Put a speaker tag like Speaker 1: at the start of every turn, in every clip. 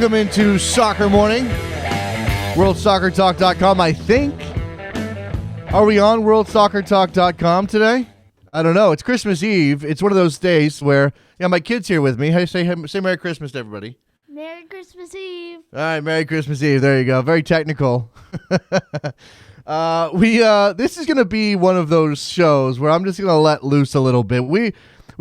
Speaker 1: Welcome into Soccer Morning. WorldSoccerTalk.com, I think. Are we on WorldSoccerTalk.com today? I don't know. It's Christmas Eve. It's one of those days where, my kid's here with me. Hey, say Merry Christmas to everybody.
Speaker 2: Merry Christmas Eve.
Speaker 1: All right, Merry Christmas Eve. There you go. Very technical. This is going to be one of those shows where I'm just going to let loose a little bit. We've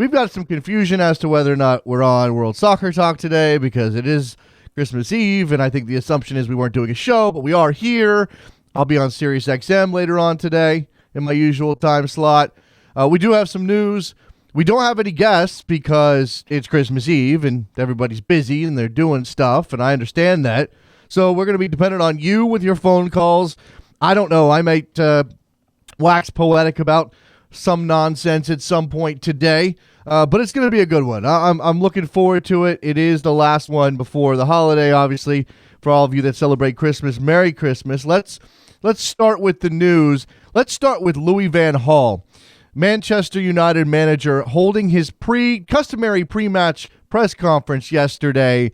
Speaker 1: got some confusion as to whether or not we're on World Soccer Talk today because it is Christmas Eve, and I think the assumption is we weren't doing a show, but we are here. I'll be on Sirius XM later on today in my usual time slot. We do have some news. We don't have any guests because it's Christmas Eve and everybody's busy and they're doing stuff, and I understand that. So we're going to be dependent on you with your phone calls. I don't know. I might wax poetic about some nonsense at some point today, but it's going to be a good one. I'm looking forward to it. It is the last one before the holiday, obviously, for all of you that celebrate Christmas. Merry Christmas. Let's start with the news. Let's start with Louis van Gaal, Manchester United manager, holding his customary pre-match press conference yesterday,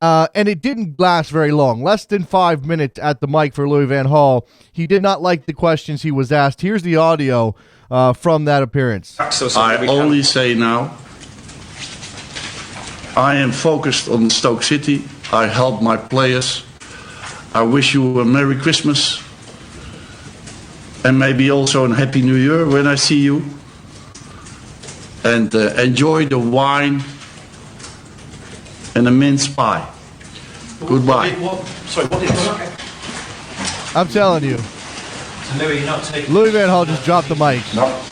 Speaker 1: and it didn't last very long. Less than 5 minutes at the mic for Louis van Gaal. He did not like the questions he was asked. Here's the audio from that appearance.
Speaker 3: I only say now, I am focused on Stoke City. I help my players. I wish you a Merry Christmas and maybe also a Happy New Year when I see you. And enjoy the wine and a mince pie. Goodbye.
Speaker 4: What is?
Speaker 1: I'm telling you.
Speaker 4: Louis, you're not taking...
Speaker 1: Louis van Gaal just dropped the mic.
Speaker 3: No.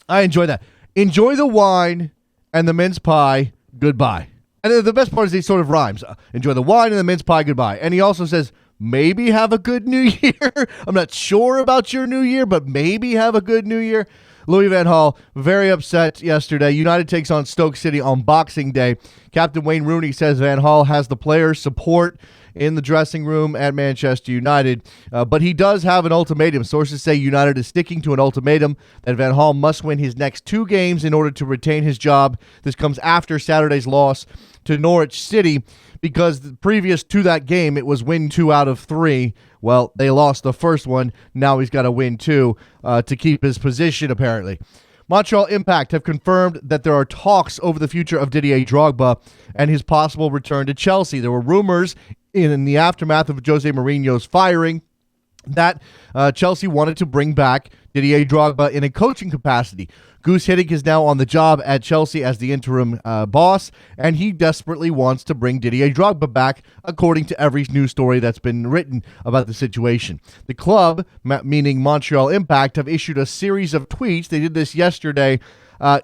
Speaker 1: I enjoy that. Enjoy the wine and the mince pie. Goodbye. And the best part is he sort of rhymes. Enjoy the wine and the mince pie. Goodbye. And he also says, maybe have a good New Year. I'm not sure about your New Year, but maybe have a good New Year. Louis van Gaal, very upset yesterday. United takes on Stoke City on Boxing Day. Captain Wayne Rooney says van Gaal has the players' support in the dressing room at Manchester United, but he does have an ultimatum. Sources say United is sticking to an ultimatum that van Gaal must win his next 2 games in order to retain his job. This comes after Saturday's loss to Norwich City, because previous to that game, it was win 2 out of 3. Well, they lost the first one. Now he's got to win 2 to keep his position, apparently. Montreal Impact have confirmed that there are talks over the future of Didier Drogba and his possible return to Chelsea. There were rumors in the aftermath of Jose Mourinho's firing that Chelsea wanted to bring back Didier Drogba in a coaching capacity. Goose Hiddink is now on the job at Chelsea as the interim boss, and he desperately wants to bring Didier Drogba back, according to every news story that's been written about the situation. The club, meaning Montreal Impact, have issued a series of tweets. They did this yesterday.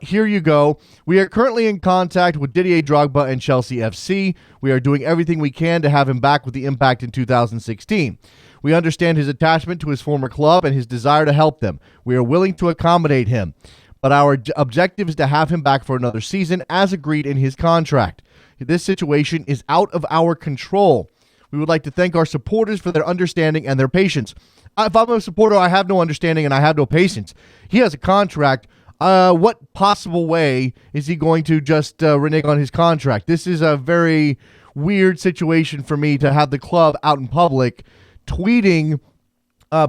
Speaker 1: Here you go. We are currently in contact with Didier Drogba and Chelsea FC. We are doing everything we can to have him back with the Impact in 2016. We understand his attachment to his former club and his desire to help them. We are willing to accommodate him, but our objective is to have him back for another season as agreed in his contract. This situation is out of our control. We would like to thank our supporters for their understanding and their patience. If I'm a supporter, I have no understanding and I have no patience. He has a contract. What possible way is he going to just renege on his contract? This is a very weird situation for me to have the club out in public tweeting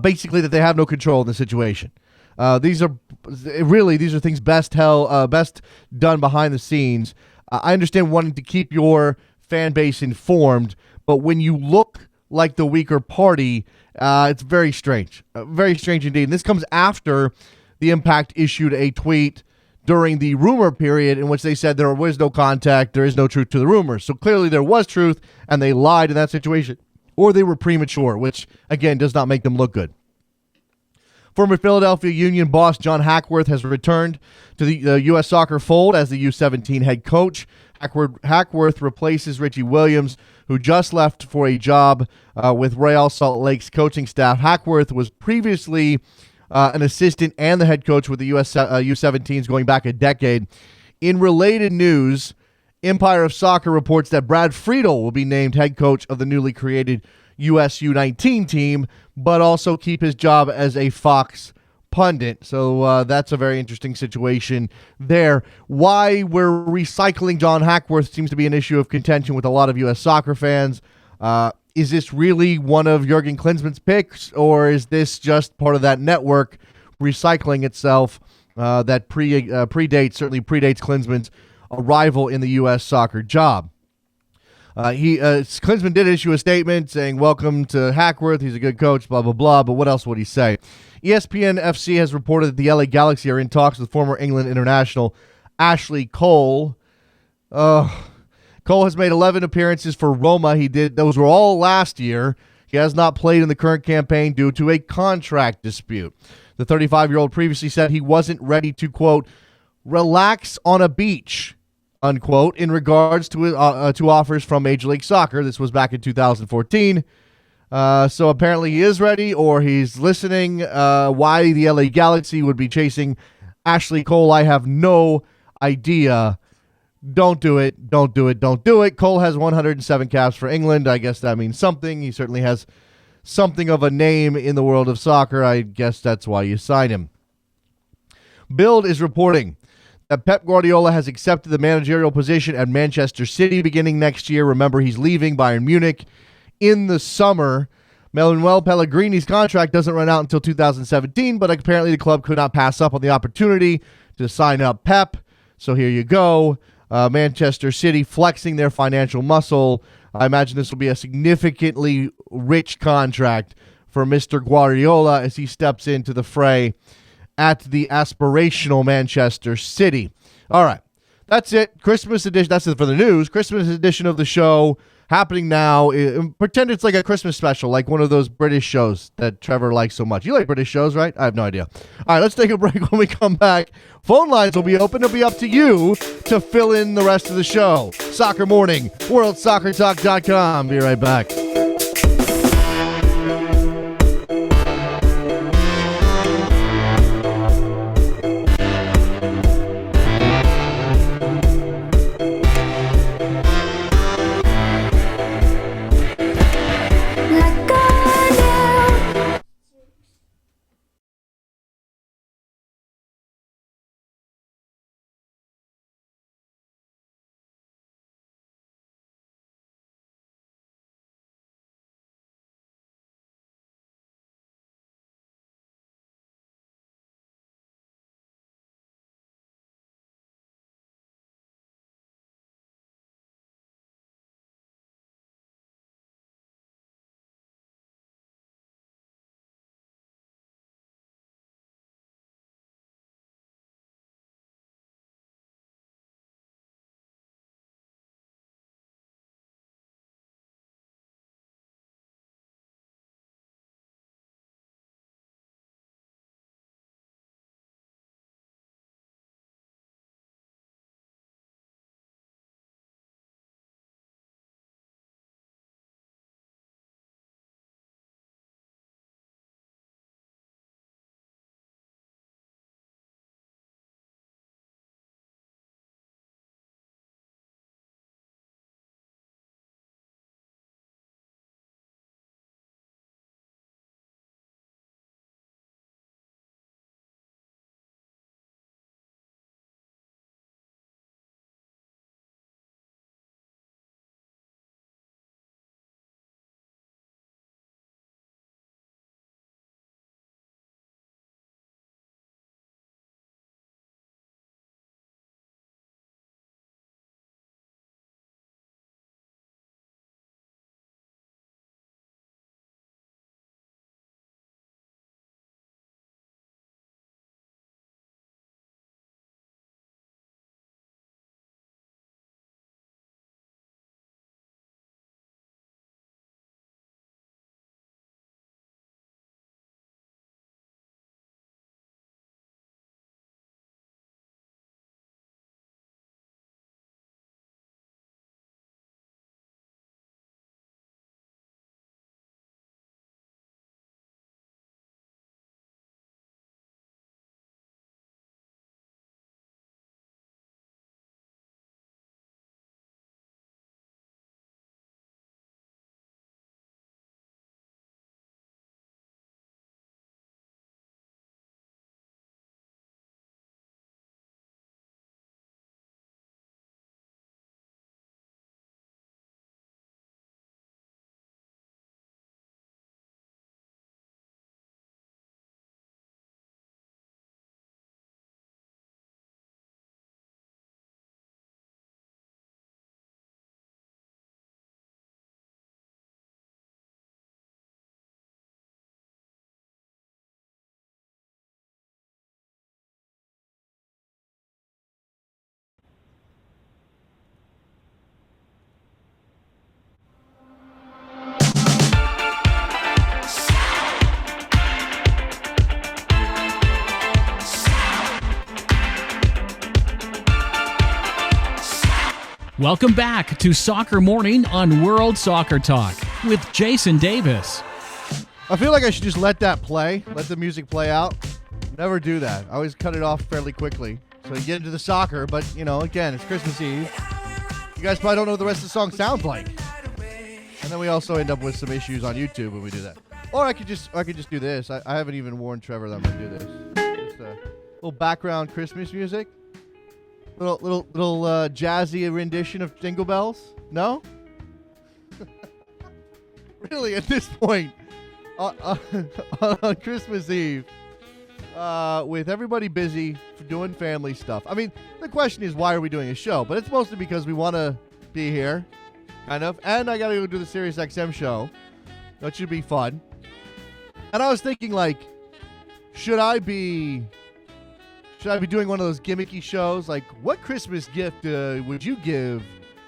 Speaker 1: basically that they have no control in the situation. These are things best done behind the scenes. I understand wanting to keep your fan base informed, but when you look like the weaker party, it's very strange. Very strange indeed. And this comes after the Impact issued a tweet during the rumor period in which they said there was no contact, there is no truth to the rumors. So clearly there was truth, and they lied in that situation. Or they were premature, which, again, does not make them look good. Former Philadelphia Union boss John Hackworth has returned to the U.S. soccer fold as the U17 head coach. Hackworth replaces Richie Williams, who just left for a job with Real Salt Lake's coaching staff. Hackworth was previously an assistant and the head coach with the U.S. U17s going back a decade. In related news, Empire of Soccer reports that Brad Friedel will be named head coach of the newly created U.S. U19 team, but also keep his job as a Fox pundit. So that's a very interesting situation there. Why we're recycling John Hackworth seems to be an issue of contention with a lot of U.S. soccer fans. Is this really one of Jurgen Klinsmann's picks, or is this just part of that network recycling itself that certainly predates Klinsmann's arrival in the U.S. soccer job? Klinsmann did issue a statement saying, "Welcome to Hackworth. He's a good coach, blah, blah, blah." But what else would he say? ESPN FC has reported that the LA Galaxy are in talks with former England international Ashley Cole. Cole has made 11 appearances for Roma. Those were all last year. He has not played in the current campaign due to a contract dispute. The 35-year-old previously said he wasn't ready to, quote, relax on a beach, unquote, in regards to offers from Major League Soccer. This was back in 2014. So apparently he is ready, or he's listening. Why the LA Galaxy would be chasing Ashley Cole, I have no idea. Don't do it. Don't do it. Don't do it. Cole has 107 caps for England. I guess that means something. He certainly has something of a name in the world of soccer. I guess that's why you sign him. Bild is reporting that Pep Guardiola has accepted the managerial position at Manchester City beginning next year. Remember, he's leaving Bayern Munich in the summer. Manuel Pellegrini's contract doesn't run out until 2017, but apparently the club could not pass up on the opportunity to sign up Pep. So here you go. Manchester City flexing their financial muscle. I imagine this will be a significantly rich contract for Mr. Guardiola as he steps into the fray at the aspirational Manchester City. All right. That's it. Christmas edition. That's it for the news. Christmas edition of the show happening now. Pretend it's like a Christmas special, like one of those British shows that Trevor likes so much. You like British shows, right? I have no idea. All right, let's take a break. When we come back, phone lines will be open. It'll be up to you to fill in the rest of the show. Soccer Morning, WorldSoccerTalk.com. Be right back.
Speaker 5: Welcome back to Soccer Morning on World Soccer Talk with Jason Davis.
Speaker 1: I feel like I should just let that play, let the music play out. Never do that. I always cut it off fairly quickly. So you get into the soccer, but, again, it's Christmas Eve. You guys probably don't know what the rest of the song sounds like. And then we also end up with some issues on YouTube when we do that. Or I could just do this. I haven't even warned Trevor that I'm going to do this. Just a little background Christmas music. Little jazzy rendition of Jingle Bells? No? Really, at this point, on Christmas Eve, with everybody busy doing family stuff. I mean, the question is, why are we doing a show? But it's mostly because we want to be here, kind of. And I got to go do the Sirius XM show. That should be fun. And I was thinking, should I be doing one of those gimmicky shows? Like, what Christmas gift would you give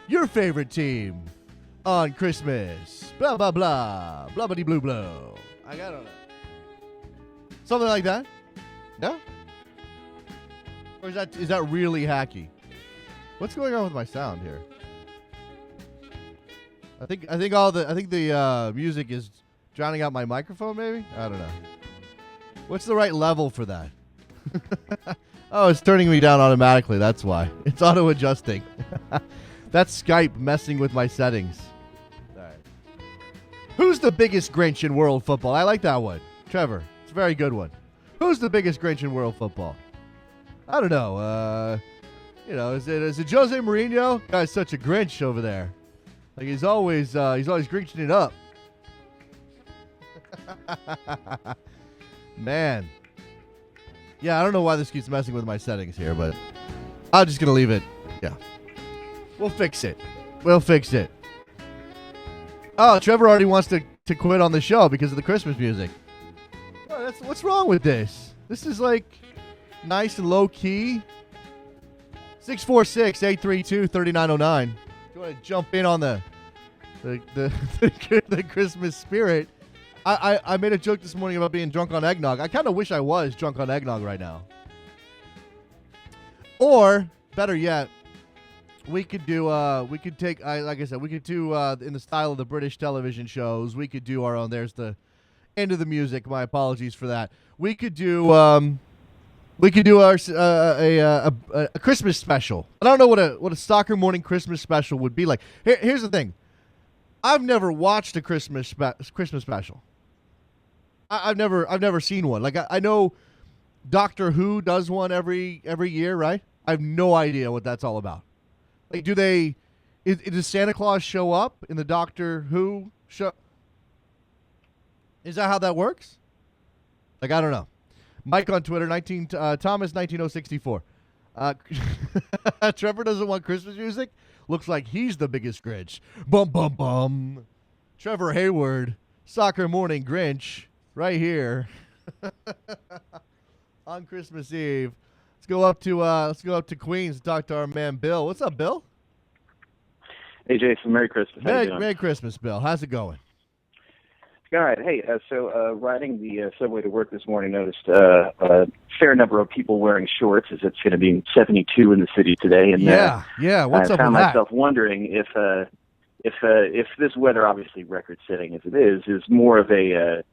Speaker 1: your favorite team on Christmas? Blah, blah, blah. Blah-bitty blue blow. I don't know. Something like that? No? Or is that really hacky? What's going on with my sound here? I think the music is drowning out my microphone, maybe? I don't know. What's the right level for that? Oh, it's turning me down automatically. That's why. It's auto-adjusting. That's Skype messing with my settings. All right. Who's the biggest Grinch in world football? I like that one. Trevor. It's a very good one. Who's the biggest Grinch in world football? I don't know. Is it Jose Mourinho? Guy's such a Grinch over there. Like he's always Grinching it up. Man. Yeah, I don't know why this keeps messing with my settings here, but I'm just going to leave it. Yeah. We'll fix it. Oh, Trevor already wants to quit on the show because of the Christmas music. Oh, what's wrong with this? This is nice and low key. 646-832-3909. If you want to jump in on the Christmas spirit. I made a joke this morning about being drunk on eggnog. I kind of wish I was drunk on eggnog right now. Or, better yet, we could do, like I said, we could do, in the style of the British television shows, we could do our own. There's the end of the music. My apologies for that. We could do our a Christmas special. I don't know what a soccer morning Christmas special would be like. Here's the thing. I've never watched a Christmas special. I've never seen one. Like I know Doctor Who does one every year, right? I have no idea what that's all about. Like, does Santa Claus show up in the Doctor Who show? Is that how that works? Like, I don't know. Mike on Twitter, Thomas 19064. Trevor doesn't want Christmas music. Looks like he's the biggest Grinch. Bum, bum, bum. Trevor Hayward, Soccer Morning Grinch, right here on Christmas Eve. Let's go up to Queens and talk to our man Bill. What's up, Bill?
Speaker 6: Hey, Jason. Merry Christmas. How you doing?
Speaker 1: Merry Christmas, Bill. How's it going?
Speaker 6: All right. Hey, so riding the subway to work this morning, noticed a fair number of people wearing shorts, as it's going to be 72 in the city today. And
Speaker 1: yeah. What's
Speaker 6: I
Speaker 1: up
Speaker 6: found
Speaker 1: with
Speaker 6: myself wondering if this weather, obviously record-setting as it is more of a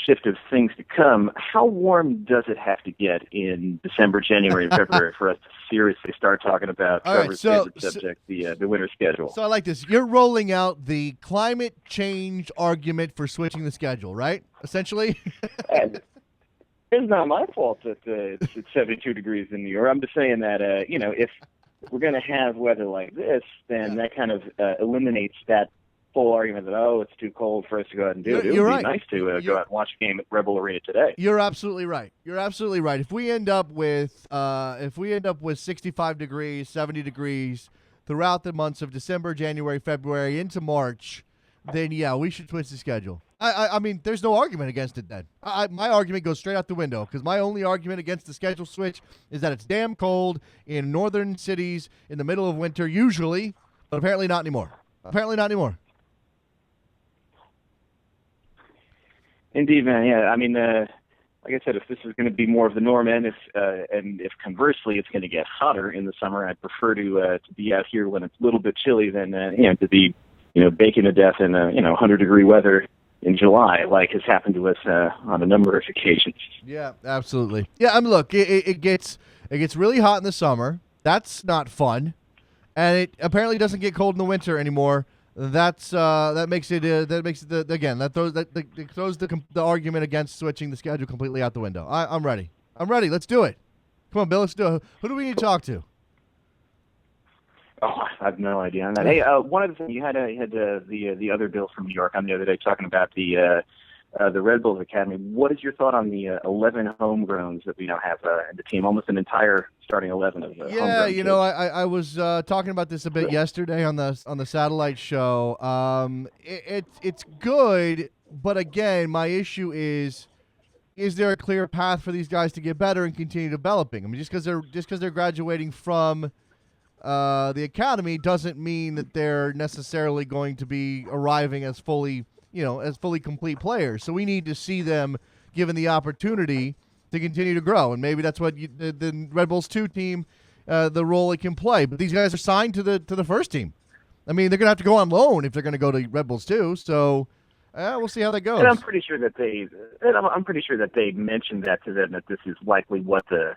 Speaker 6: shift of things to come. How warm does it have to get in December, January, and February for us to seriously start talking about Trevor's favorite subject, the winter schedule?
Speaker 1: So I like this. You're rolling out the climate change argument for switching the schedule, right? Essentially.
Speaker 6: And it's not my fault that it's 72 degrees in New York. I'm just saying that if we're going to have weather like this, then that kind of eliminates that whole argument that, it's too cold for us to go out and do it. It would be nice to go out and watch a game at Rebel Arena today.
Speaker 1: You're absolutely right. If we end up with 65 degrees, 70 degrees throughout the months of December, January, February into March, then we should switch the schedule. I mean, there's no argument against it then. My argument goes straight out the window because my only argument against the schedule switch is that it's damn cold in northern cities in the middle of winter usually, but apparently not anymore.
Speaker 6: Indeed, man. Yeah, I mean, like I said, if this is going to be more of the norm, and if conversely it's going to get hotter in the summer, I'd prefer to be out here when it's a little bit chilly than to be baking to death in 100-degree weather in July, like has happened to us on a number of occasions.
Speaker 1: Yeah, absolutely. Yeah, I mean, look, it gets really hot in the summer. That's not fun, and it apparently doesn't get cold in the winter anymore. That throws the argument against switching the schedule completely out the window. I'm ready. Let's do it. Come on, Bill. Let's do it. Who do we need to talk to?
Speaker 6: Oh, I have no idea on that. Hey, one other thing, you had the other Bill from New York on the other day talking about the Red Bulls Academy. What is your thought on the 11 homegrowns that we now have in the team? Almost an entire starting 11 of homegrown kids.
Speaker 1: I was talking about this a bit yesterday on the satellite show. It's good, but again, my issue is there a clear path for these guys to get better and continue developing? I mean, just because they're graduating from the academy doesn't mean that they're necessarily going to be arriving as fully complete players. So we need to see them given the opportunity to continue to grow, and maybe that's what the Red Bulls 2 team, the role it can play. But these guys are signed to the first team. I mean, they're going to have to go on loan if they're going to go to Red Bulls 2. So we'll see how that goes.
Speaker 6: And I'm pretty sure that they mentioned that to them, that this is likely what the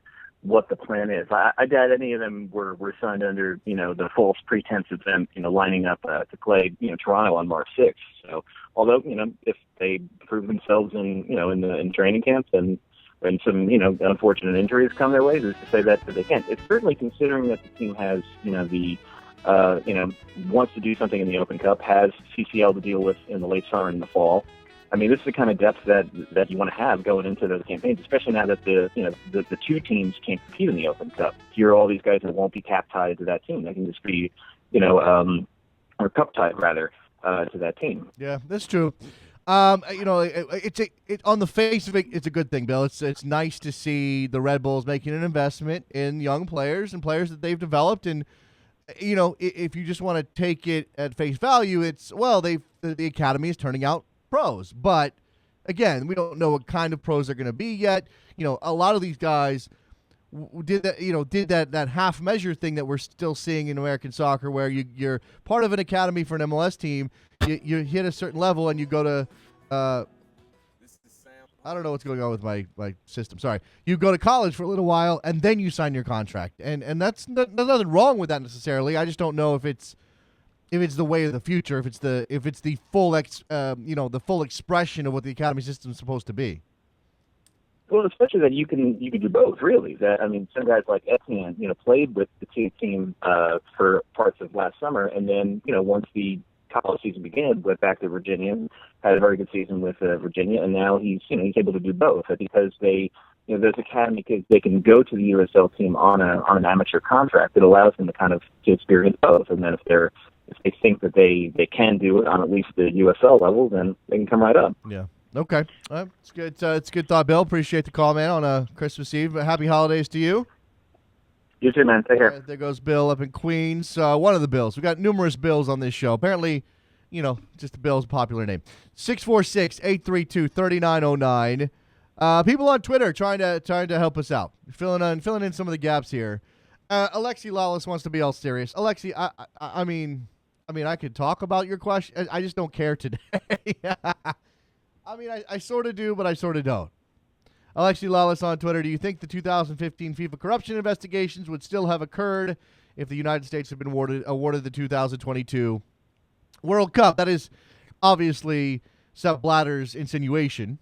Speaker 6: plan is. I doubt any of them were signed under the false pretense of them lining up to play Toronto on March 6th. So although if they prove themselves in training camps and some unfortunate injuries come their way, is to say that they can't. It's certainly, considering that the team has wants to do something in the Open Cup, has CCL to deal with in the late summer and the fall. I mean, this is the kind of depth that you want to have going into those campaigns, especially now that the two teams can't compete in the Open Cup. Here are all these guys that won't be cap tied to that team. They can just be, or cup tied rather, to that team.
Speaker 1: Yeah, that's true. On the face of it, it's a good thing, Bill. It's nice to see the Red Bulls making an investment in young players and players that they've developed. And if you just want to take it at face value, the academy is turning out pros, but again, we don't know what kind of pros they're going to be yet. A lot of these guys did that half measure thing that we're still seeing in American soccer, where you're part of an academy for an MLS team, you hit a certain level and you go to I don't know what's going on with my system. Sorry, you go to college for a little while and then you sign your contract, and there's nothing wrong with that necessarily. I just don't know if it's the way of the future, if it's the full the full expression of what the academy system is supposed to be.
Speaker 6: Well, especially that you can do both, really. That, I mean, some guys like Etienne, played with the team for parts of last summer, and then once the college season began, went back to Virginia, had a very good season with Virginia, and now he's able to do both because they. Those academy kids, they can go to the USL team on an amateur contract. It allows them to experience both, and then if they think that they can do it on at least the USL level, then they can come right up.
Speaker 1: Yeah. Okay. It's good. It's a good thought, Bill. Appreciate the call, man, on a Christmas Eve. Happy holidays to you.
Speaker 6: You too, man. Take care.
Speaker 1: There goes Bill up in Queens. One of the Bills. We got numerous Bills on this show. Apparently, just the Bill's a popular name. 646-832-3909. People on Twitter trying to help us out, filling in some of the gaps here. Alexi Lawless wants to be all serious. Alexi, I mean, I could talk about your question. I just don't care today. I mean, I sort of do, but I sort of don't. Alexi Lawless on Twitter, do you think the 2015 FIFA corruption investigations would still have occurred if the United States had been awarded the 2022 World Cup? That is obviously Sepp Blatter's insinuation,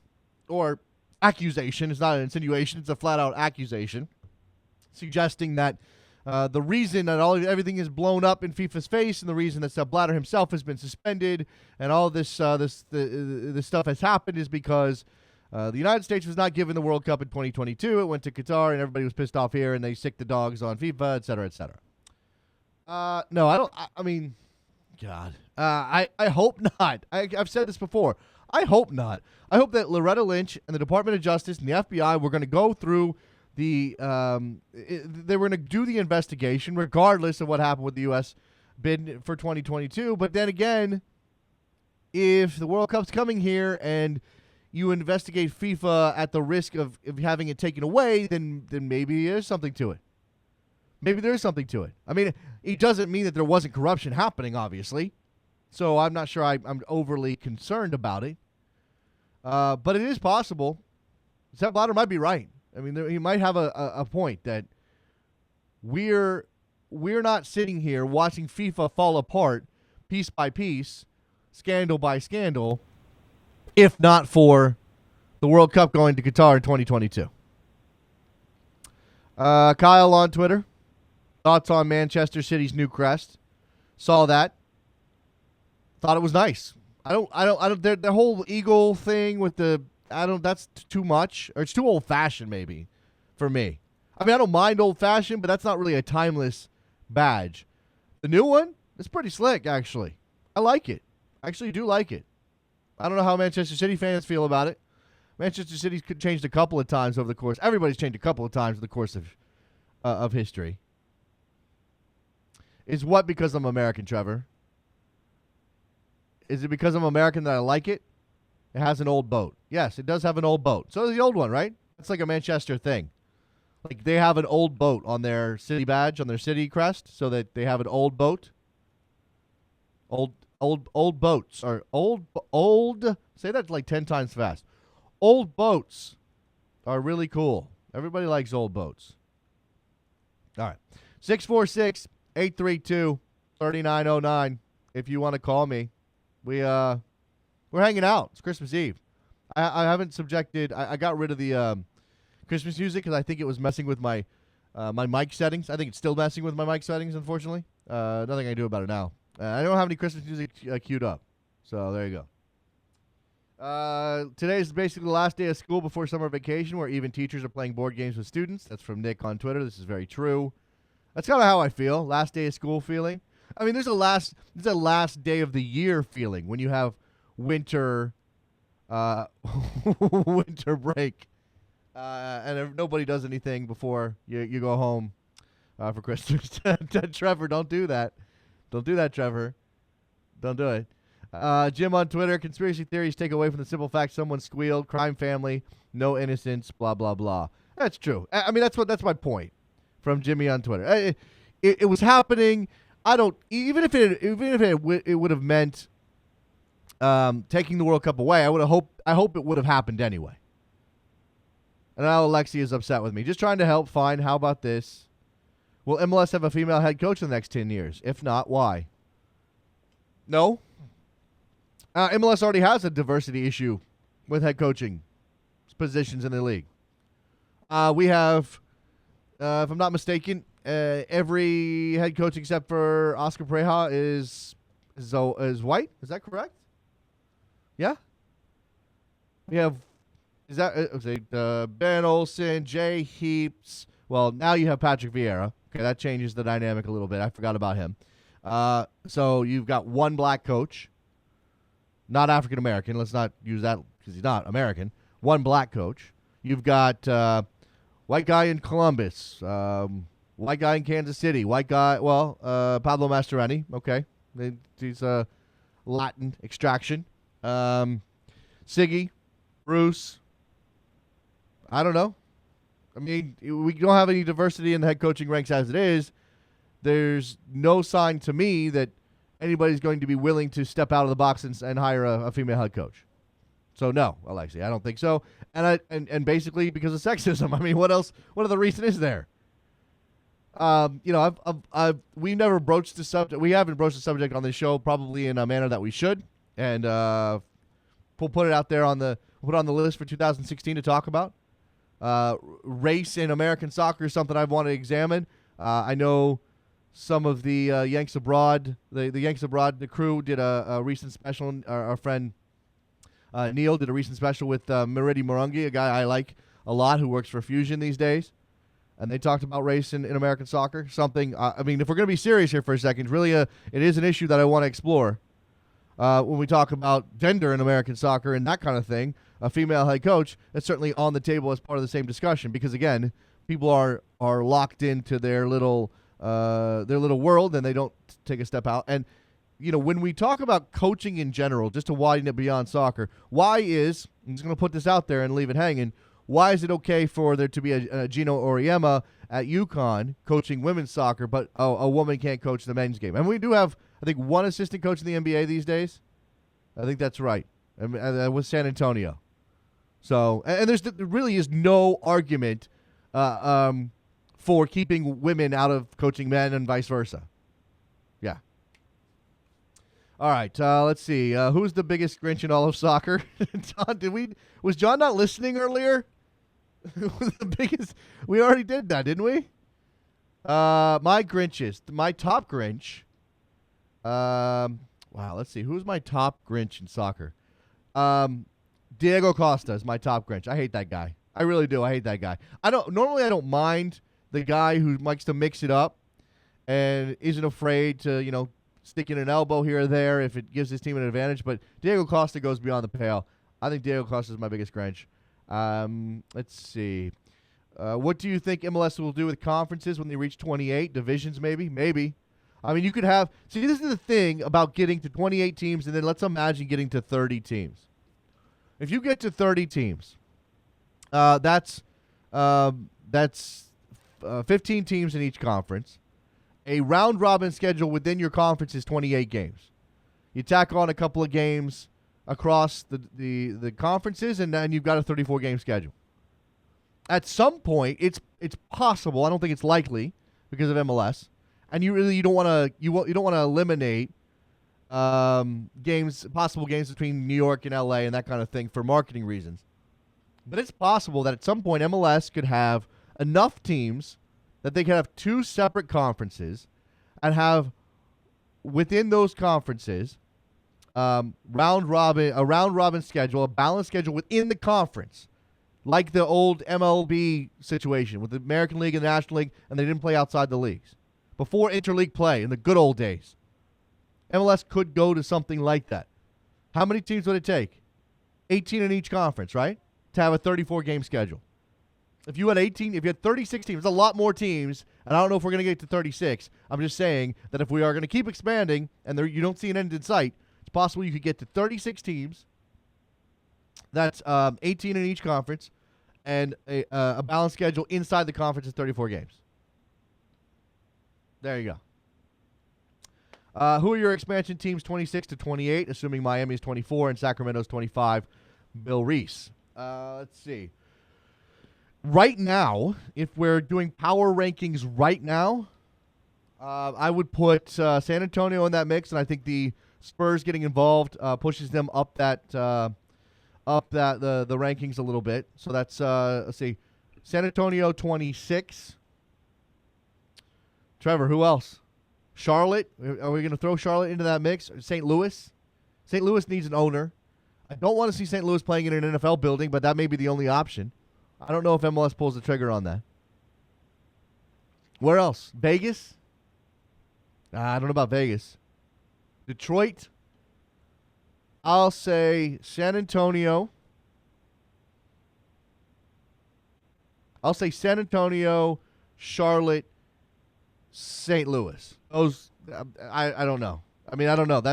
Speaker 1: or accusation. It's not an insinuation, it's a flat-out accusation, suggesting that the reason that everything is blown up in FIFA's face, and the reason that Sepp Blatter himself has been suspended, and all this stuff has happened, is because the United States was not given the World Cup in 2022. It went to Qatar, and everybody was pissed off here, and they sicked the dogs on FIFA, et cetera, et cetera. No, I don't. I mean, God, I hope not. I've said this before. I hope not. I hope that Loretta Lynch and the Department of Justice and the FBI were going to go through they were going to do the investigation regardless of what happened with the U.S. bid for 2022. But then again, if the World Cup's coming here and, you investigate FIFA at the risk of having it taken away, then maybe there's something to it. Maybe there is something to it. I mean, it doesn't mean that there wasn't corruption happening, obviously. So I'm not sure I'm overly concerned about it. But it is possible. Sepp Blatter might be right. I mean, he might have a point that we're not sitting here watching FIFA fall apart piece by piece, scandal by scandal, if not for the World Cup going to Qatar in 2022. Kyle on Twitter. Thoughts on Manchester City's new crest? Saw that. Thought it was nice. I don't. The whole eagle thing with that's too much, or it's too old fashioned maybe, for me. I mean, I don't mind old fashioned, but that's not really a timeless badge. The new one is pretty slick, actually. I like it. I actually do like it. I don't know how Manchester City fans feel about it. Manchester City's changed a couple of times over the course. Everybody's changed a couple of times over the course of history. Is what because I'm American, Trevor? Is it because I'm American that I like it? It has an old boat. Yes, it does have an old boat. So does the old one, right? It's like a Manchester thing. Like they have an old boat on their city badge, on their city crest, so that they have an old boat. Old boats are old. Say that like 10 times fast. Old boats are really cool. Everybody likes old boats. All right. 646-832-3909 if you want to call me. We're hanging out. It's Christmas Eve. I haven't subjected. I got rid of the Christmas music because I think it was messing with my mic settings. I think it's still messing with my mic settings, unfortunately. Nothing I can do about it now. I don't have any Christmas music queued up. So there you go. Today is basically the last day of school before summer vacation, where even teachers are playing board games with students. That's from Nick on Twitter. This is very true. That's kind of how I feel. Last day of school feeling. I mean, there's a last day of the year feeling when you have winter winter break, and if nobody does anything before you go home for Christmas. Trevor, don't do that. Don't do that, Trevor. Don't do it. Jim on Twitter, conspiracy theories take away from the simple fact someone squealed, crime family, no innocence, blah, blah, blah. That's true. I mean, that's my point from Jimmy on Twitter. It was happening. Even if it would have meant taking the World Cup away, I hope it would have happened anyway. And now Alexi is upset with me. Just trying to help find, how about this? Will MLS have a female head coach in the next 10 years? If not, why? No. MLS already has a diversity issue with head coaching positions in the league. We have, if I'm not mistaken, every head coach except for Oscar Pereja is white. Is that correct? Yeah. We have, Ben Olsen, Jay Heaps. Well, now you have Patrick Vieira. Okay, that changes the dynamic a little bit. I forgot about him. So you've got one black coach, not African American. Let's not use that because he's not American. One black coach. You've got white guy in Columbus, white guy in Kansas City, white guy. Well, Pablo Mastroeni. Okay, he's Latin extraction. Siggy, Bruce. I don't know. I mean, we don't have any diversity in the head coaching ranks as it is. There's no sign to me that anybody's going to be willing to step out of the box and hire a female head coach. So no, Alexi, I don't think so. And basically because of sexism. I mean, what else? What other reason is there? We never broached the subject. We haven't broached the subject on this show, probably in a manner that we should. And we'll put it out there on the list for 2016 to talk about. Race in American soccer is something I want to examine. I know some of the Yanks Abroad, the Yanks Abroad, the crew did a recent special. Our friend Neil did a recent special with Meridi Morongi, a guy I like a lot who works for Fusion these days. And they talked about race in American soccer. Something, I mean, if we're going to be serious here for a second, really it is an issue that I want to explore. When we talk about gender in American soccer and that kind of thing, a female head coach, that's certainly on the table as part of the same discussion because, again, people are locked into their little world and they don't take a step out. And when we talk about coaching in general, just to widen it beyond soccer, I'm just going to put this out there and leave it hanging, why is it okay for there to be a Gino Auriemma at UConn coaching women's soccer, but a woman can't coach the men's game? And we do have, I think, one assistant coach in the NBA these days. I think that's right, with San Antonio. So, and there really is no argument for keeping women out of coaching men and vice versa. Yeah. All right, let's see. Who's the biggest Grinch in all of soccer? John, was John not listening earlier? The biggest. We already did that, didn't we? My Grinches. My top Grinch. Wow, let's see. Who's my top Grinch in soccer? Diego Costa is my top Grinch. I hate that guy. I really do. I hate that guy. Normally I don't mind the guy who likes to mix it up and isn't afraid to, stick in an elbow here or there if it gives his team an advantage. But Diego Costa goes beyond the pale. I think Diego Costa is my biggest Grinch. Let's see. What do you think MLS will do with conferences when they reach 28? Divisions, maybe? Maybe. I mean, you could have – see, this is the thing about getting to 28 teams, and then let's imagine getting to 30 teams. If you get to 30 teams, that's 15 teams in each conference. A round-robin schedule within your conference is 28 games. You tack on a couple of games across the conferences, and then you've got a 34-game schedule. At some point, it's possible. I don't think it's likely because of MLS, and you don't want to eliminate possible games between New York and LA and that kind of thing for marketing reasons. But it's possible that at some point MLS could have enough teams that they could have two separate conferences and have within those conferences round robin schedule, a balanced schedule within the conference, like the old MLB situation with the American League and the National League, and they didn't play outside the leagues before interleague play in the good old days. MLS could go to something like that. How many teams would it take? 18 in each conference, right? To have a 34-game schedule. If you had 36 teams, a lot more teams, and I don't know if we're going to get to 36. I'm just saying that if we are going to keep expanding and you don't see an end in sight, it's possible you could get to 36 teams. That's 18 in each conference, and a balanced schedule inside the conference is 34 games. There you go. Who are your expansion teams 26 to 28, assuming Miami is 24 and Sacramento's 25? Bill Reese. Let's see. Right now, if we're doing power rankings right now, I would put San Antonio in that mix, and I think the Spurs getting involved pushes them up the rankings a little bit. So that's let's see, San Antonio 26. Trevor, who else? Charlotte. Are we going to throw Charlotte into that mix? St. Louis. St. Louis needs an owner. I don't want to see St. Louis playing in an NFL building, but that may be the only option. I don't know if MLS pulls the trigger on that. Where else? Vegas? I don't know about Vegas. Detroit? I'll say San Antonio. I'll say San Antonio, Charlotte, St. Louis. Those, I don't know. I mean, I don't know.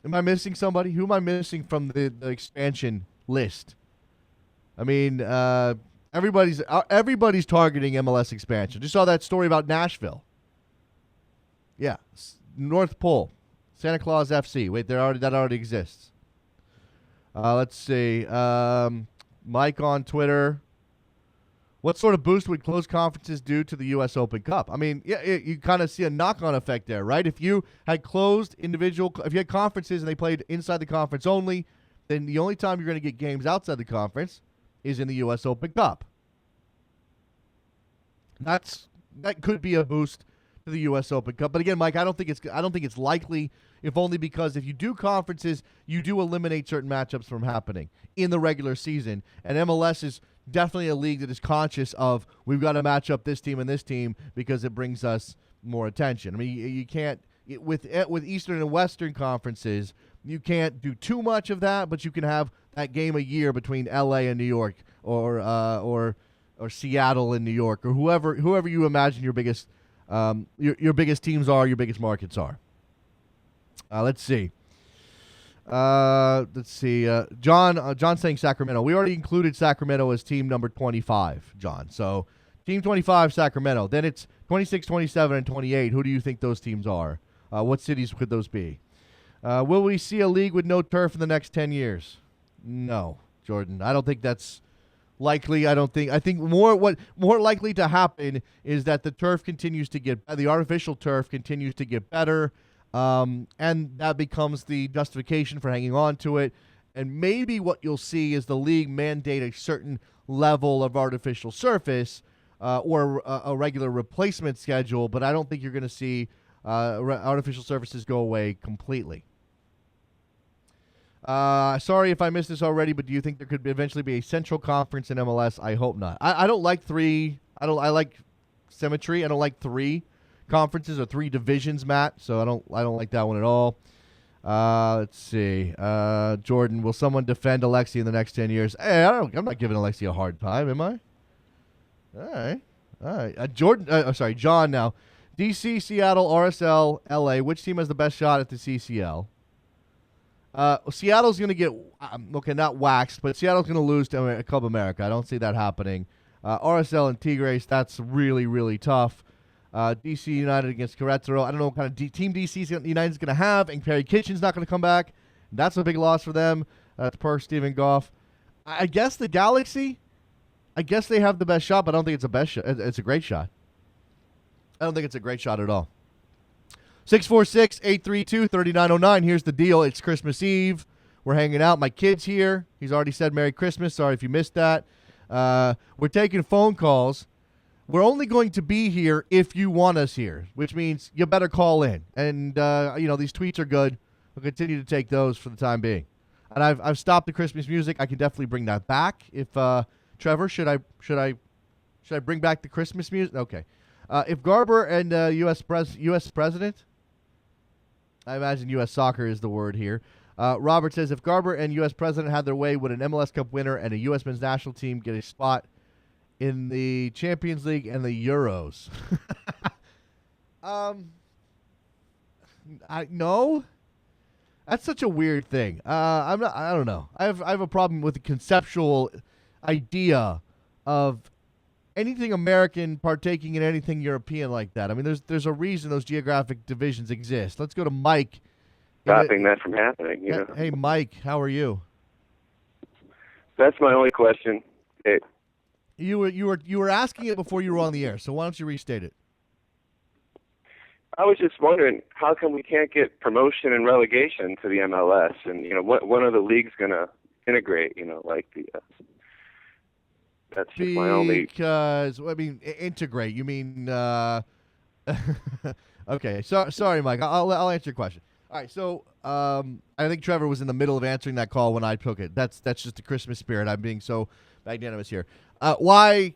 Speaker 1: Am I missing somebody? Who am I missing from the expansion list? I mean, everybody's targeting MLS expansion. Just saw that story about Nashville. Yeah, North Pole, Santa Claus FC. Wait, that already exists. Let's see. Mike on Twitter. What sort of boost would closed conferences do to the U.S. Open Cup? I mean, yeah, you kind of see a knock-on effect there, right? If you had if you had conferences and they played inside the conference only, then the only time you're going to get games outside the conference is in the U.S. Open Cup. That could be a boost to the U.S. Open Cup. But again, Mike, I don't think it's likely, if only because if you do conferences, you do eliminate certain matchups from happening in the regular season. And MLS is definitely a league that is conscious of, we've got to match up this team and this team because it brings us more attention. I mean, you can't with Eastern and Western conferences, you can't do too much of that, but you can have that game a year between LA and New York, or Seattle and New York, or whoever you imagine your biggest teams are, your biggest markets are. Let's see. John saying Sacramento. We already included Sacramento as team number 25, John. So team 25, Sacramento. Then it's 26, 27, and 28. Who do you think those teams are? What cities could those be? Will we see a league with no turf in the next 10 years? No, Jordan. I don't think that's likely. I think more likely to happen is that the turf continues to the artificial turf continues to get better. And that becomes the justification for hanging on to it. And maybe what you'll see is the league mandate a certain level of artificial surface or a regular replacement schedule, but I don't think you're going to see artificial surfaces go away completely. Sorry if I missed this already, but do you think there could eventually be a central conference in MLS? I hope not. I don't like three. I like symmetry. I don't like three conferences or three divisions, Matt. So I don't like that one at all. Let's see. Jordan, will someone defend Alexi in the next 10 years? Hey, I'm not giving Alexi a hard time, am I? All right. John now. DC, Seattle, RSL, LA. Which team has the best shot at the CCL? Seattle's going to get, not waxed, but Seattle's going to lose to Club America. I don't see that happening. RSL and Tigres, that's really, really tough. DC United against Querétaro. I don't know what kind of team DC United's going to have, and Perry Kitchen's not going to come back. That's a big loss for them. That's per Stephen Goff. I guess the Galaxy, I guess they have the best shot, but I don't think it's a best shot. It's a great shot. I don't think it's a great shot at all. 646-832-3909. Here's the deal. It's Christmas Eve. We're hanging out. My kid's here. He's already said Merry Christmas. Sorry if you missed that. We're taking phone calls. We're only going to be here if you want us here, which means you better call in. And, these tweets are good. We'll continue to take those for the time being. And I've stopped the Christmas music. I can definitely bring that back. If Trevor, should I bring back the Christmas music? Okay. If Garber and U.S. President, I imagine U.S. Soccer is the word here. Robert says, if Garber and U.S. President had their way, would an MLS Cup winner and a U.S. men's national team get a spot in the Champions League and the Euros? No. That's such a weird thing. I don't know. I have a problem with the conceptual idea of anything American partaking in anything European like that. I mean, there's a reason those geographic divisions exist. Let's go to Mike.
Speaker 7: Stopping that from happening.
Speaker 1: Hey, Mike, how are you?
Speaker 7: That's my only question.
Speaker 1: You were asking it before you were on the air, so why don't you restate it?
Speaker 7: I was just wondering, how come we can't get promotion and relegation to the MLS? And, when are the leagues going to integrate, that's just my only... Because,
Speaker 1: integrate, you mean... Okay, sorry, Mike. I'll answer your question. All right, so I think Trevor was in the middle of answering that call when I took it. That's just the Christmas spirit. I'm being so magnanimous here. Why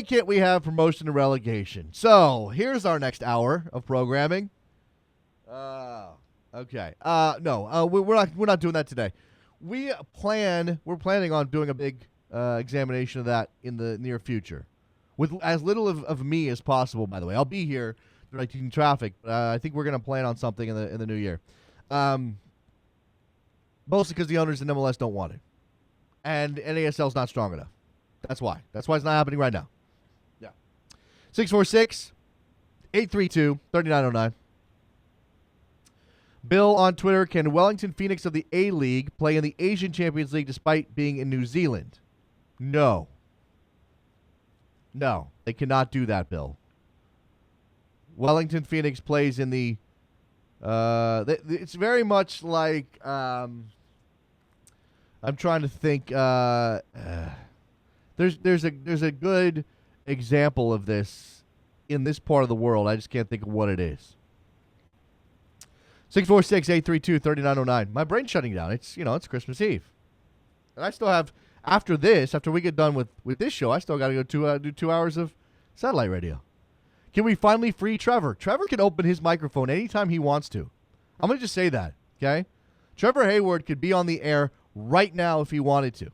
Speaker 1: can't we have promotion and relegation? So here's our next hour of programming. Okay. No, we're not doing that today. We're planning on doing a big examination of that in the near future, with as little of me as possible. By the way, I'll be here directing traffic. I think we're going to plan on something in the new year. Mostly because the owners in MLS don't want it, and NASL's not strong enough. That's why. That's why it's not happening right now. Yeah. 646-832-3909. Bill on Twitter, can Wellington Phoenix of the A-League play in the Asian Champions League despite being in New Zealand? No. No, they cannot do that, Bill. Wellington Phoenix plays in the it's very much like I'm trying to think there's a good example of this in this part of the world. I just can't think of what it is. 646-832-3909. My brain's shutting down. It's Christmas Eve. And I still have, after we get done with this show, I still got to go do 2 hours of satellite radio. Can we finally free Trevor? Trevor can open his microphone anytime he wants to. I'm going to just say that, okay? Trevor Hayward could be on the air right now if he wanted to.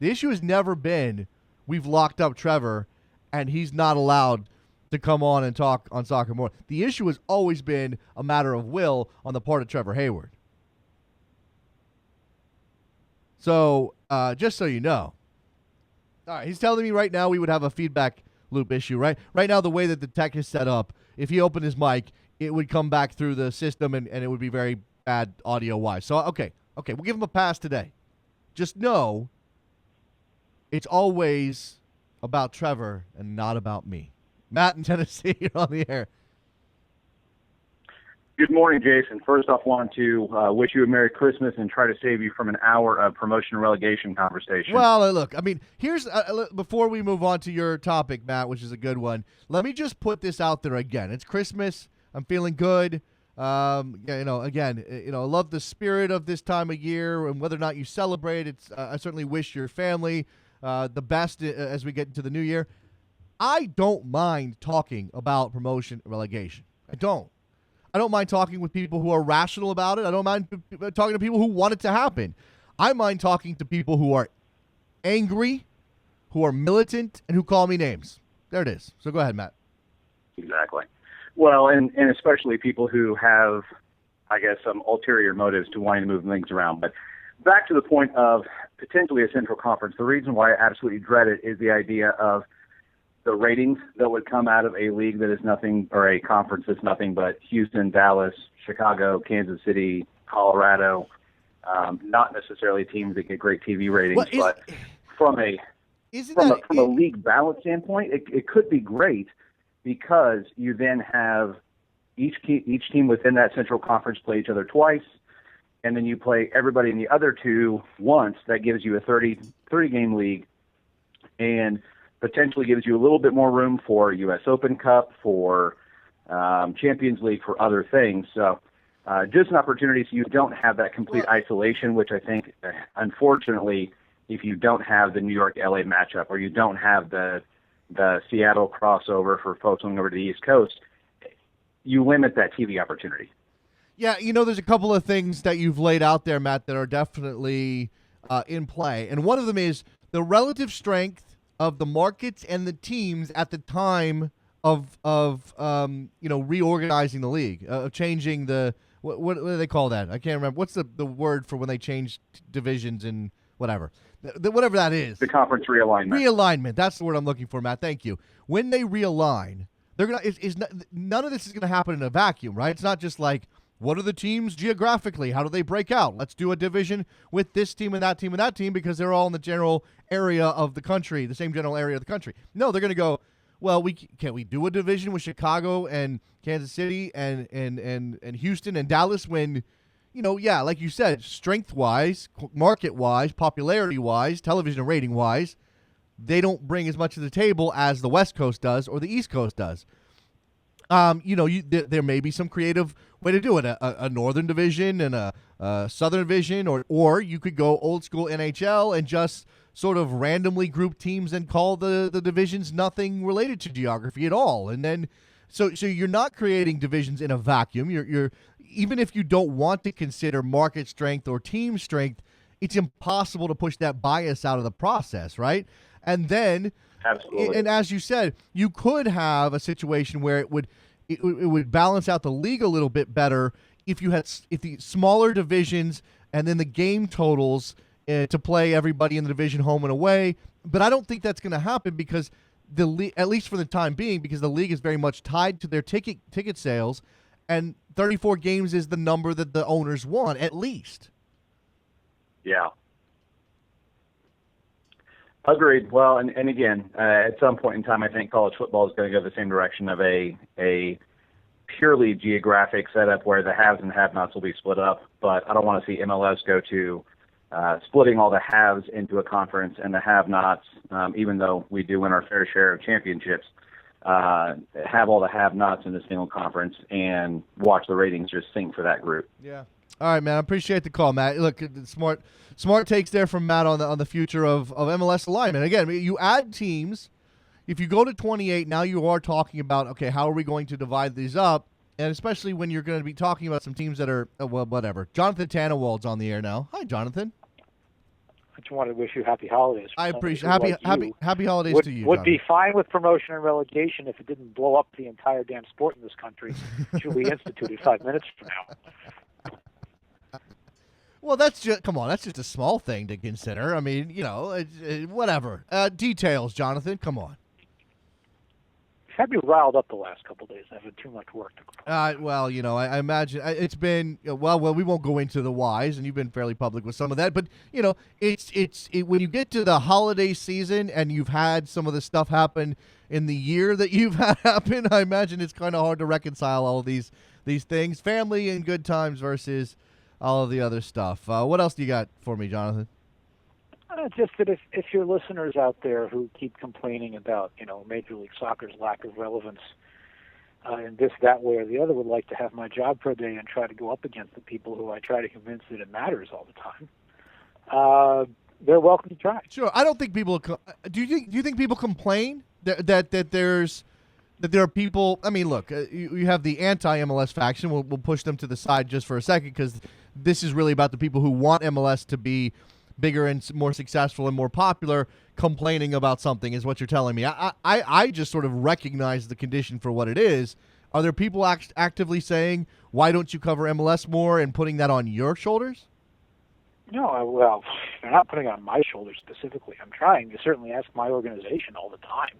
Speaker 1: The issue has never been we've locked up Trevor and he's not allowed to come on and talk on Soccer More. The issue has always been a matter of will on the part of Trevor Hayward. So, just so you know. All right, he's telling me right now we would have a feedback loop issue, right? Right now, the way that the tech is set up, if he opened his mic, it would come back through the system, and it would be very bad audio-wise. So, okay, we'll give him a pass today. Just know it's always about Trevor and not about me. Matt in Tennessee, you're on the air.
Speaker 8: Good morning, Jason. First off, wanted to wish you a Merry Christmas and try to save you from an hour of promotion and relegation conversation.
Speaker 1: Well, look, I mean, here's before we move on to your topic, Matt, which is a good one. Let me just put this out there again. It's Christmas. I'm feeling good. I love the spirit of this time of year, and whether or not you celebrate, I certainly wish your family the best as we get into the new year. I don't mind talking about promotion and relegation. I don't mind talking with people who are rational about it. I don't mind talking to people who want it to happen. I mind talking to people who are angry, who are militant, and who call me names. There it is. So go ahead, Matt.
Speaker 8: Exactly. Well, and especially people who have, I guess, some ulterior motives to wanting to move things around. But back to the point of potentially a Central Conference, the reason why I absolutely dread it is the idea of the ratings that would come out of a league that is nothing, or a conference that's nothing but Houston, Dallas, Chicago, Kansas City, Colorado, not necessarily teams that get great TV ratings, but from a league balance standpoint, it could be great because you then have each team within that Central Conference play each other twice, and then you play everybody in the other two once. That gives you a 30-game league, and potentially gives you a little bit more room for U.S. Open Cup, for Champions League, for other things. So just an opportunity so you don't have that complete isolation, which I think, unfortunately, if you don't have the New York-LA matchup, or you don't have the Seattle crossover for folks going over to the East Coast, you limit that TV opportunity.
Speaker 1: Yeah, there's a couple of things that you've laid out there, Matt, that are definitely in play. And one of them is the relative strength of the markets and the teams at the time of reorganizing the league, of changing the what do they call that? I can't remember. What's the word for when they change divisions and whatever, whatever that is?
Speaker 8: The conference realignment.
Speaker 1: Realignment. That's the word I'm looking for, Matt. Thank you. When they realign, they're gonna. None of this is gonna happen in a vacuum, right? It's not just like, what are the teams geographically? How do they break out? Let's do a division with this team and that team and that team because they're all in the general area of the country, the same general area of the country. No, they're going to go, well, can we do a division with Chicago and Kansas City and Houston and Dallas when, like you said, strength-wise, market-wise, popularity-wise, television rating-wise, they don't bring as much to the table as the West Coast does or the East Coast does. There may be some creative way to do it, a Northern Division and a Southern Division, or you could go old school NHL and just sort of randomly group teams and call the divisions nothing related to geography at all. And then, so you're not creating divisions in a vacuum. You're even if you don't want to consider market strength or team strength, it's impossible to push that bias out of the process, right? And then,
Speaker 8: absolutely.
Speaker 1: And as you said, you could have a situation where it would balance out the league a little bit better if the smaller divisions and then the game totals to play everybody in the division home and away. But I don't think that's going to happen because at least for the time being, because the league is very much tied to their ticket sales, and 34 games is the number that the owners want at least.
Speaker 8: Yeah. Agreed. Well, and again, at some point in time, I think college football is going to go the same direction of a purely geographic setup where the haves and have-nots will be split up. But I don't want to see MLS go to splitting all the haves into a conference and the have-nots, even though we do win our fair share of championships, have all the have-nots in a single conference and watch the ratings just sink for that group.
Speaker 1: Yeah. All right, man. I appreciate the call, Matt. Look, smart takes there from Matt on the future of MLS alignment. Again, you add teams. If you go to 28, now you are talking about, okay, how are we going to divide these up? And especially when you're going to be talking about some teams that are, whatever. Jonathan Tannewald's on the air now. Hi, Jonathan.
Speaker 9: I just wanted to wish you happy holidays.
Speaker 1: I appreciate
Speaker 9: Somebody who, like you,
Speaker 1: happy holidays
Speaker 9: would,
Speaker 1: to you.
Speaker 9: would
Speaker 1: John.
Speaker 9: be fine with promotion and relegation if it didn't blow up the entire damn sport in this country, which will be instituted 5 minutes from now.
Speaker 1: Well, that's just that's just a small thing to consider. I mean, whatever. Details, Jonathan. Come on.
Speaker 9: Had me riled up the last couple of days. I've had too much work to complete.
Speaker 1: Well, I imagine it's been well. We won't go into the whys, and you've been fairly public with some of that. But it's when you get to the holiday season and you've had some of the stuff happen in the year that you've had happen. I imagine it's kind of hard to reconcile all of these things, family and good times versus all of the other stuff. What else do you got for me, Jonathan?
Speaker 9: Just that if your listeners out there who keep complaining about Major League Soccer's lack of relevance in this, that way, or the other, would like to have my job for a day and try to go up against the people who I try to convince that it matters all the time, they're welcome to try.
Speaker 1: Sure. I don't think people. Do you think people complain that there are people? I mean, look, you have the anti-MLS faction. We'll push them to the side just for a second because this is really about the people who want MLS to be bigger and more successful and more popular, complaining about something is what you're telling me. I just sort of recognize the condition for what it is. Are there people actively saying, why don't you cover MLS more, and putting that on your shoulders?
Speaker 9: No, well, they're not putting it on my shoulders specifically. I'm trying to certainly ask my organization all the time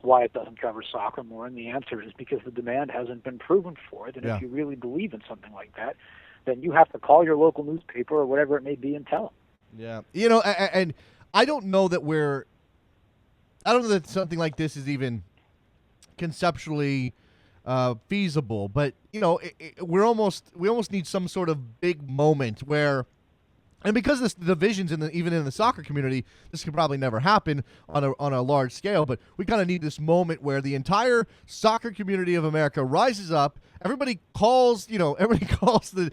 Speaker 9: why it doesn't cover soccer more, and the answer is because the demand hasn't been proven for it. And if you really believe in something like that, then you have to call your local newspaper or whatever it may be and tell them.
Speaker 1: Yeah. And I don't know that something like this is even conceptually feasible, but we almost need some sort of big moment where, and because the divisions even in the soccer community, this could probably never happen on a large scale, but we kind of need this moment where the entire soccer community of America rises up. Everybody calls the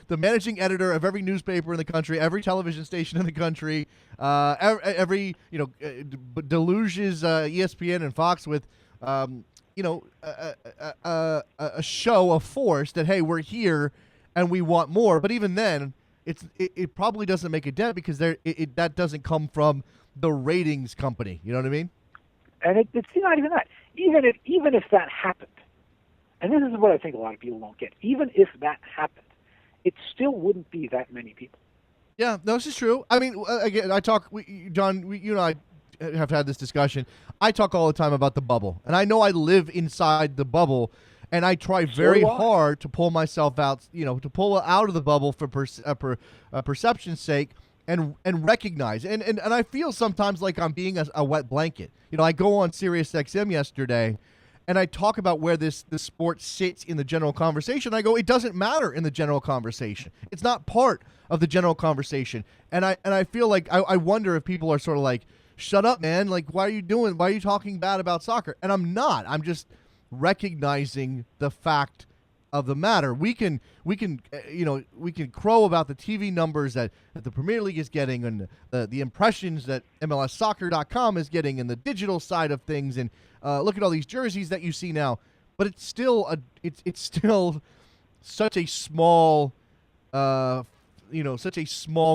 Speaker 1: the managing editor of every newspaper in the country, every television station in the country, deluges ESPN and Fox with a show of force that, hey, we're here and we want more. But even then, it probably doesn't make a dent because that doesn't come from the ratings company. You know what I mean?
Speaker 9: And it's not even that. Even if that happened, and this is what I think a lot of people don't get, even if that happened, it still wouldn't be that many people.
Speaker 1: Yeah, no, this is true. I mean, again, John, you and I have had this discussion. I talk all the time about the bubble, and I know I live inside the bubble, and I try very hard to pull myself out, to pull out of the bubble for perception's sake, and recognize. And I feel sometimes like I'm being a wet blanket. I go on SiriusXM yesterday, and I talk about where the sport sits in the general conversation. I go, it doesn't matter in the general conversation. It's not part of the general conversation. And I feel like I wonder if people are sort of like, shut up, man. Like, why are you talking bad about soccer? And I'm not. I'm just recognizing the fact of the matter. We can crow about the TV numbers that the Premier League is getting, and the impressions that MLSsoccer.com is getting, and the digital side of things, and look at all these jerseys that you see now. But it's still such a small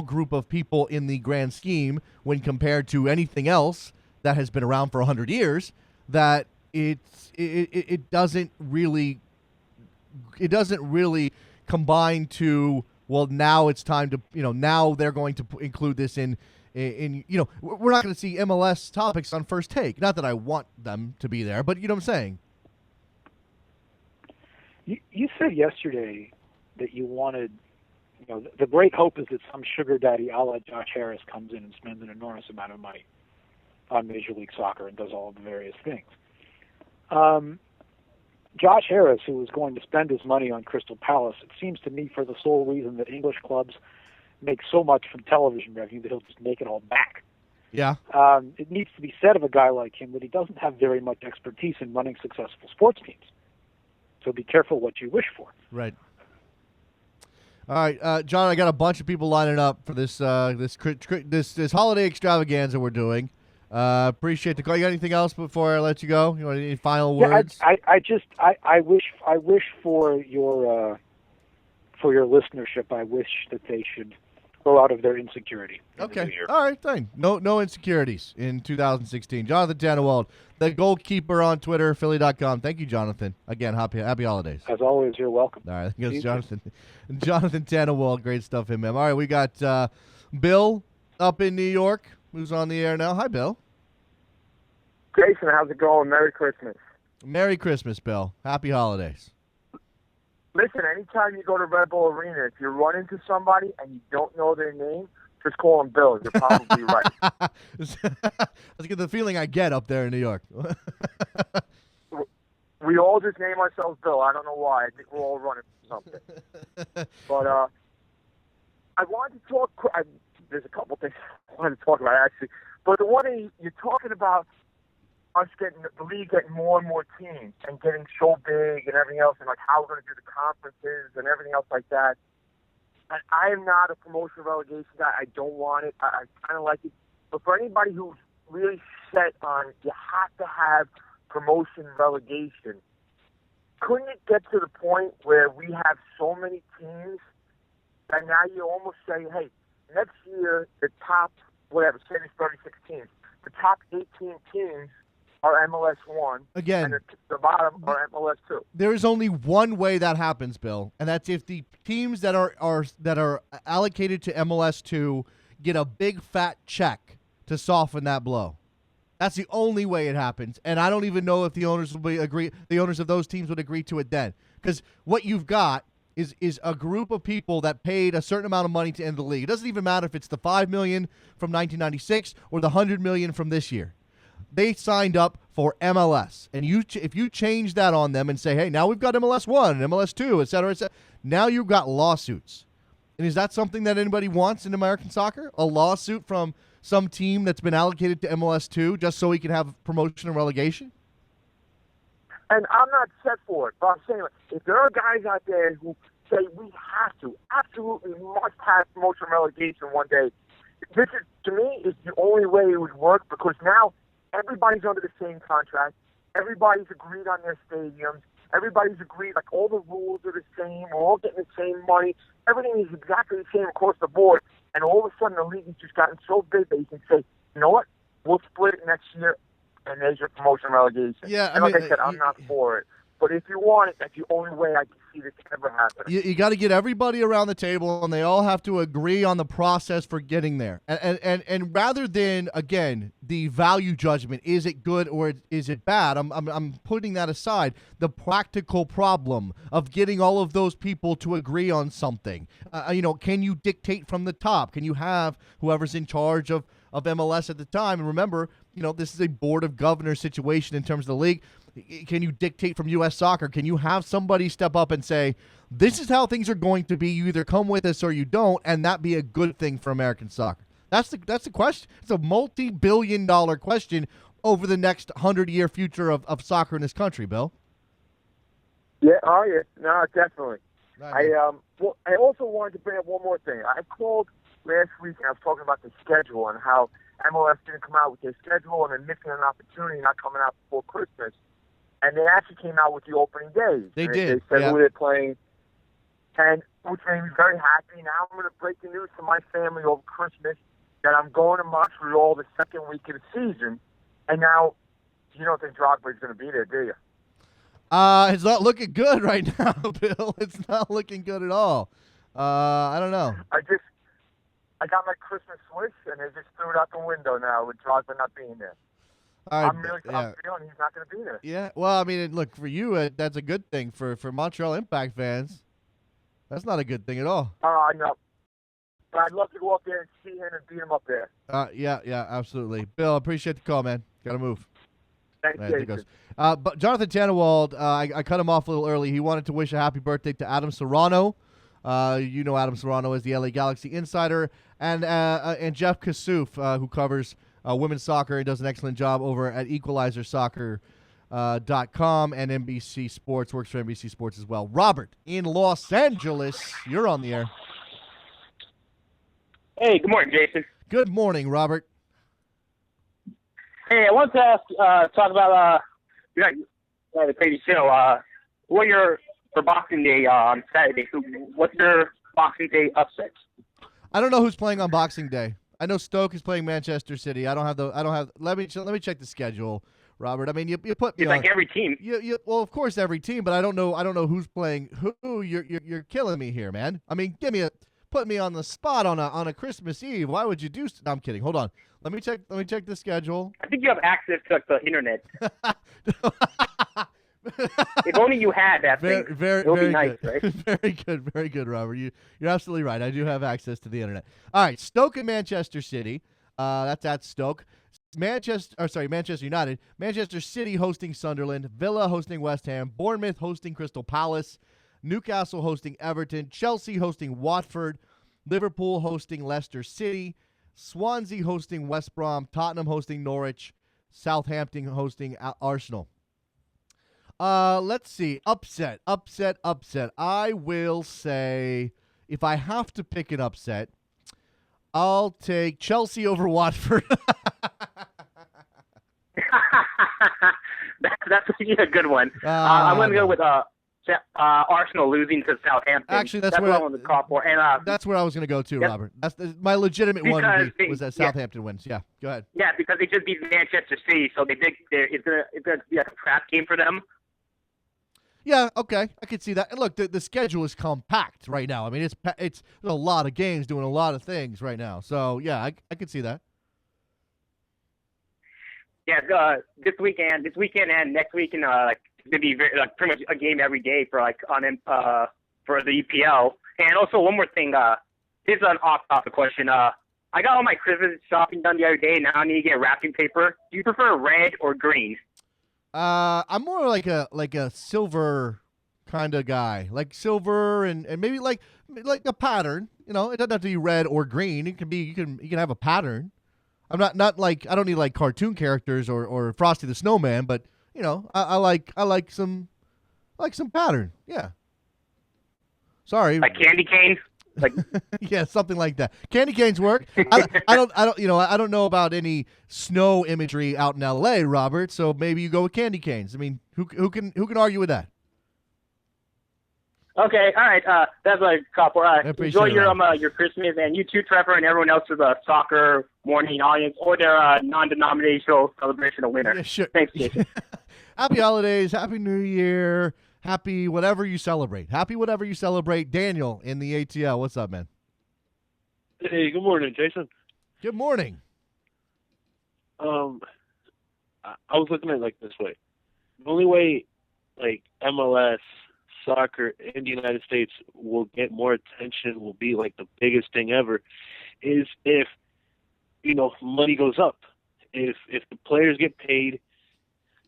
Speaker 1: group of people in the grand scheme when compared to anything else that has been around for 100 years, that it doesn't really combine to, well, now it's time to, now they're going to include this in we're not going to see MLS topics on First Take. Not that I want them to be there, but you know what I'm saying.
Speaker 9: You said yesterday that you wanted, the great hope is that some sugar daddy a la Josh Harris comes in and spends an enormous amount of money on Major League Soccer and does all of the various things. Josh Harris, who was going to spend his money on Crystal Palace, it seems to me for the sole reason that English clubs make so much from television revenue that he'll just make it all back.
Speaker 1: Yeah.
Speaker 9: It needs to be said of a guy like him that he doesn't have very much expertise in running successful sports teams. So be careful what you wish for.
Speaker 1: Right. All right, John, I got a bunch of people lining up for this holiday extravaganza we're doing. Appreciate the call. You got anything else before I let you go? You want any final words?
Speaker 9: I wish for your listenership. I wish that they should grow out of their insecurity. In the new
Speaker 1: Okay.
Speaker 9: year.
Speaker 1: All right, fine. No insecurities in 2016. Jonathan Tannewald, the goalkeeper on Twitter, Philly.com. Thank you, Jonathan. Again, happy holidays.
Speaker 9: As always, you're welcome.
Speaker 1: All right, goes
Speaker 9: You too.
Speaker 1: Jonathan. Jonathan Tannewald, great stuff, him, man. All right, we got Bill up in New York, who's on the air now. Hi, Bill.
Speaker 10: Jason, how's it going? Merry Christmas.
Speaker 1: Merry Christmas, Bill. Happy holidays.
Speaker 10: Listen, anytime you go to Red Bull Arena, if you run into somebody and you don't know their name, just call them Bill. You're probably right.
Speaker 1: Let's get the feeling I get up there in New York.
Speaker 10: We all just name ourselves Bill. I don't know why. I think we're all running for something. But I wanted to talk. There's a couple things I wanted to talk about, actually. But the one thing you're talking about, us getting the league getting more and more teams and getting so big and everything else, and like how we're going to do the conferences and everything else like that. And I am not a promotion relegation guy. I don't want it. I kind of like it. But for anybody who's really set on you have to have promotion relegation, couldn't it get to the point where we have so many teams that now you almost say, hey, next year the top, whatever, say there's 36 teams, the top 18 teams are MLS 1,
Speaker 1: Again,
Speaker 10: and the bottom are MLS 2.
Speaker 1: there is only one way that happens, Bill, and that's if the teams that are allocated to MLS 2 get a big fat check to soften that blow. That's the only way it happens, and I don't even know if the owners the owners of those teams would agree to it then, because what you've got is a group of people that paid a certain amount of money to end the league. It doesn't even matter if it's the $5 million from 1996 or the $100 million from this year. They signed up for MLS, and if you change that on them and say, hey, now we've got MLS 1 and MLS 2, et cetera, now you've got lawsuits. And is that something that anybody wants in American soccer? A lawsuit from some team that's been allocated to MLS 2 just so he can have promotion and relegation?
Speaker 10: And I'm not set for it, but I'm saying, if there are guys out there who say we have to, absolutely must have promotion relegation one day, this is, to me, is the only way it would work, because now everybody's under the same contract. Everybody's agreed on their stadiums. Everybody's agreed, like all the rules are the same. We're all getting the same money. Everything is exactly the same across the board. And all of a sudden, the league has just gotten so big that you can say, you know what, we'll split it next year, and there's your promotion relegation.
Speaker 1: Yeah,
Speaker 10: and like I said, I'm not for it. But if you want it, that's the only way I can see this ever happen.
Speaker 1: You got to get everybody around the table, and they all have to agree on the process for getting there. And rather than, again, the value judgment, is it good or is it bad? I'm putting that aside. The practical problem of getting all of those people to agree on something. Can you dictate from the top? Can you have whoever's in charge of MLS at the time? And remember, this is a board of governors situation in terms of the league. Can you dictate from U.S. Soccer? Can you have somebody step up and say, this is how things are going to be. You either come with us or you don't, and that be a good thing for American soccer? That's the question. It's a multi-billion-dollar question over the next 100-year future of soccer in this country, Bill.
Speaker 10: Yeah, no, definitely.
Speaker 1: Right.
Speaker 10: I also wanted to bring up one more thing. I called last week and I was talking about the schedule and how MLS didn't come out with their schedule and they're missing an opportunity not coming out before Christmas. And they actually came out with the opening days.
Speaker 1: They did.
Speaker 10: They said who they're playing, and which made me very happy. Now I'm going to break the news to my family over Christmas that I'm going to Montreal the second week of the season. And now, you don't think Drogba is going to be there, do you?
Speaker 1: It's not looking good right now, Bill. It's not looking good at all. I don't know.
Speaker 10: I got my Christmas wish, and they just threw it out the window now with Drogba not being there. I'm feeling he's not going to be there.
Speaker 1: Yeah, well, I mean, look, for you, that's a good thing. For Montreal Impact fans, that's not a good thing at all.
Speaker 10: I know. But I'd love to go up there and see him and beat him up there.
Speaker 1: Yeah, absolutely. Bill, appreciate the call, man. Got to move.
Speaker 10: Thanks, Jason.
Speaker 1: But Jonathan Tannewald, I cut him off a little early. He wanted to wish a happy birthday to Adam Serrano. Adam Serrano is the LA Galaxy insider. And Jeff Kassouf, who covers women's soccer and does an excellent job over at EqualizerSoccer.com and NBC Sports, works for NBC Sports as well. Robert in Los Angeles, you're on the air.
Speaker 11: Hey, good morning, Jason.
Speaker 1: Good morning, Robert.
Speaker 11: Hey, I wanted to talk about the crazy show. What your for Boxing Day on Saturday? What's your Boxing Day upsets?
Speaker 1: I don't know who's playing on Boxing Day. I know Stoke is playing Manchester City. Let me check the schedule, Robert. I mean, you put me
Speaker 11: It's
Speaker 1: on,
Speaker 11: like every team.
Speaker 1: Well, of course, every team, but I don't know who's playing who. You're killing me here, man. I mean, put me on the spot on a Christmas Eve. Why would you do? No, I'm kidding. Hold on. Let me check the schedule.
Speaker 11: I think you have access to the internet. If only you had that thing. It would be nice,
Speaker 1: good.
Speaker 11: right?
Speaker 1: Very good, Robert. You're absolutely right. I do have access to the internet. All right, Stoke and Manchester City. That's at Stoke. Manchester United. Manchester City hosting Sunderland. Villa hosting West Ham. Bournemouth hosting Crystal Palace. Newcastle hosting Everton. Chelsea hosting Watford. Liverpool hosting Leicester City. Swansea hosting West Brom. Tottenham hosting Norwich. Southampton hosting Arsenal. Let's see. Upset. I will say, if I have to pick an upset, I'll take Chelsea over Watford.
Speaker 11: That's a good one. I'm going to go with Arsenal losing to Southampton.
Speaker 1: Actually, that's
Speaker 11: what I wanted to call for. And
Speaker 1: that's where I was going to go too,
Speaker 11: yep.
Speaker 1: Robert. That's my legitimate one. Was that Southampton wins? Yeah, go ahead.
Speaker 11: Yeah, because they just beat Manchester City, so it's going to be like a trap game for them.
Speaker 1: Yeah, okay, I could see that. And look, the schedule is compact right now. I mean, it's there's a lot of games doing a lot of things right now. So yeah, I could see that.
Speaker 11: Yeah, this weekend and next weekend, it's gonna be pretty much a game every day for for the EPL. And also one more thing, this is an off-topic question. I got all my Christmas shopping done the other day, and now I need to get wrapping paper. Do you prefer red or green?
Speaker 1: I'm more like a silver kind of guy, like silver and maybe like a pattern. You know, it doesn't have to be red or green. It can be you can have a pattern. I'm not like I don't need like cartoon characters or Frosty the Snowman, but you know, I like some pattern. Yeah. Sorry.
Speaker 11: Like candy canes. Like
Speaker 1: yeah, something like that. Candy canes work. I don't know about any snow imagery out in LA, Robert. So maybe you go with candy canes. I mean, who can argue with that?
Speaker 11: Okay, all right. That's what I call for. Enjoy your Christmas, and you too, Trevor, and everyone else for the soccer morning audience or their non-denominational celebration of winter.
Speaker 1: Yeah, sure.
Speaker 11: Thanks, Jason.
Speaker 1: Happy holidays, happy New Year. Happy whatever you celebrate. Happy whatever you celebrate. Daniel in the ATL. What's up, man?
Speaker 12: Hey, good morning, Jason.
Speaker 1: Good morning.
Speaker 12: I was looking at it like this way. The only way, like, MLS, soccer in the United States will get more attention, will be, like, the biggest thing ever, is if, money goes up. If the players get paid,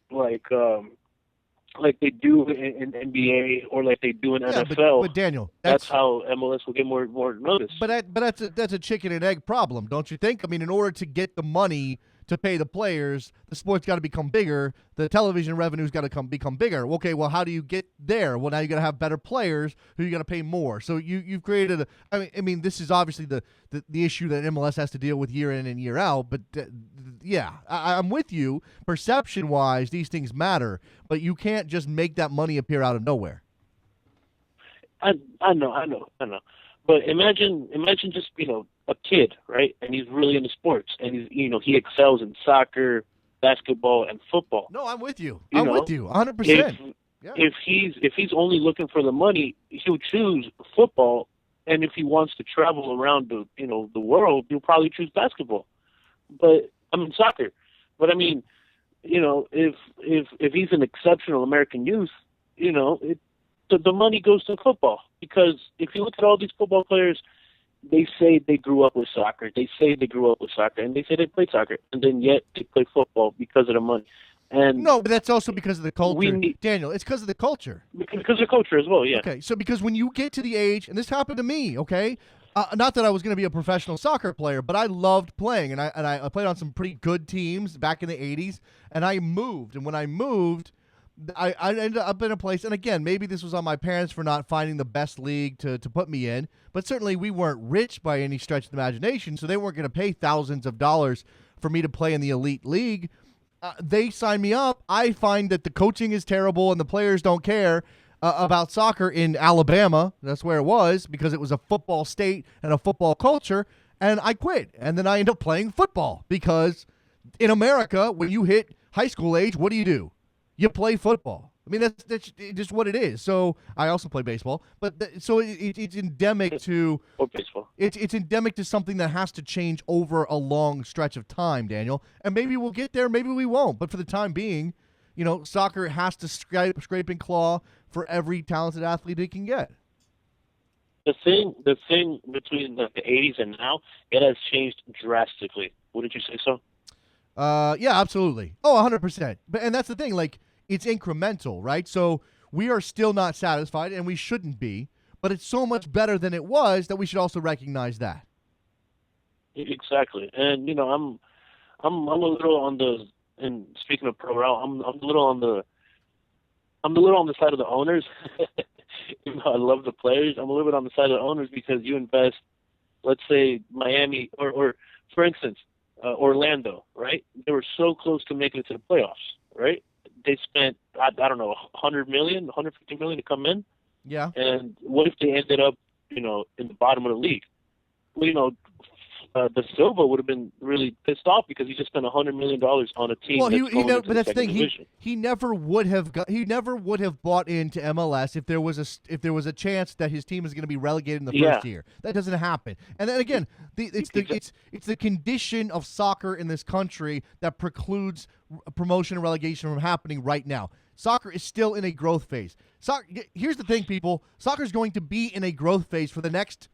Speaker 12: like they do in NBA or like they do in NFL.
Speaker 1: But Daniel,
Speaker 12: that's how MLS will get more notice.
Speaker 1: But that's a chicken and egg problem, don't you think? I mean, in order to get the money to pay the players, the sport's got to become bigger. The television revenue's got to become bigger. Okay, well, how do you get there? Well, now you got to have better players who you got to pay more. So you've created I mean, this is obviously the issue that MLS has to deal with year in and year out. But yeah, I'm with you. Perception wise, these things matter, but you can't just make that money appear out of nowhere.
Speaker 12: I know. But imagine just a kid, right? And he's really into sports, and he excels in soccer, basketball, and football.
Speaker 1: No, I'm with you. I'm with you 100%.
Speaker 12: If he's only looking for the money, he'll choose football, and if he wants to travel around the world, he'll probably choose basketball. But soccer. But if he's an exceptional American youth, the money goes to football, because if you look at all these football players, they say they grew up with soccer. And they say they played soccer, and then yet they play football because of the money. And
Speaker 1: no, but that's also because of the culture. Daniel, it's because of the culture.
Speaker 12: Because of culture as well, yeah.
Speaker 1: Okay, so because when you get to the age, and this happened to me, okay, not that I was going to be a professional soccer player, but I loved playing, and I played on some pretty good teams back in the 80s, and I moved. And when I moved, I ended up in a place, and again, maybe this was on my parents for not finding the best league to put me in, but certainly we weren't rich by any stretch of the imagination, so they weren't going to pay thousands of dollars for me to play in the elite league. They signed me up. I find that the coaching is terrible and the players don't care. about soccer in Alabama. That's where it was because it was a football state and a football culture, and I quit. And then I ended up playing football because in America, when you hit high school age, what do? You play football. I mean, that's just what it is. So I also play baseball, but it's endemic to
Speaker 12: baseball.
Speaker 1: It's endemic to something that has to change over a long stretch of time, Daniel. And maybe we'll get there, maybe we won't. But for the time being, soccer has to scrape and claw for every talented athlete it can get.
Speaker 12: The thing between the 80s and now, it has changed drastically. Wouldn't you say so?
Speaker 1: Yeah, absolutely. Oh, 100%. And that's the thing, like, it's incremental, right? So we are still not satisfied, and we shouldn't be, but it's so much better than it was that we should also recognize that.
Speaker 12: Exactly. And, I'm a little on the, and speaking of pro rel, I'm a little on the side of the owners. Even though I love the players, I'm a little bit on the side of the owners because you invest, let's say Miami or for instance, Orlando, right? They were so close to making it to the playoffs, right? They spent, I don't know, $100 million, $150 million to come in.
Speaker 1: Yeah.
Speaker 12: And what if they ended up, in the bottom of the league? Well, De Silva would have been really pissed off because he just spent $100 million on a team.
Speaker 1: Well,
Speaker 12: but
Speaker 1: that's the thing. He never would have bought into MLS if there was a chance that his team is going to be relegated in the first year. That doesn't happen. And then again, it's the condition of soccer in this country that precludes promotion and relegation from happening right now. Soccer is still in a growth phase. Here's the thing, people. Soccer is going to be in a growth phase for the next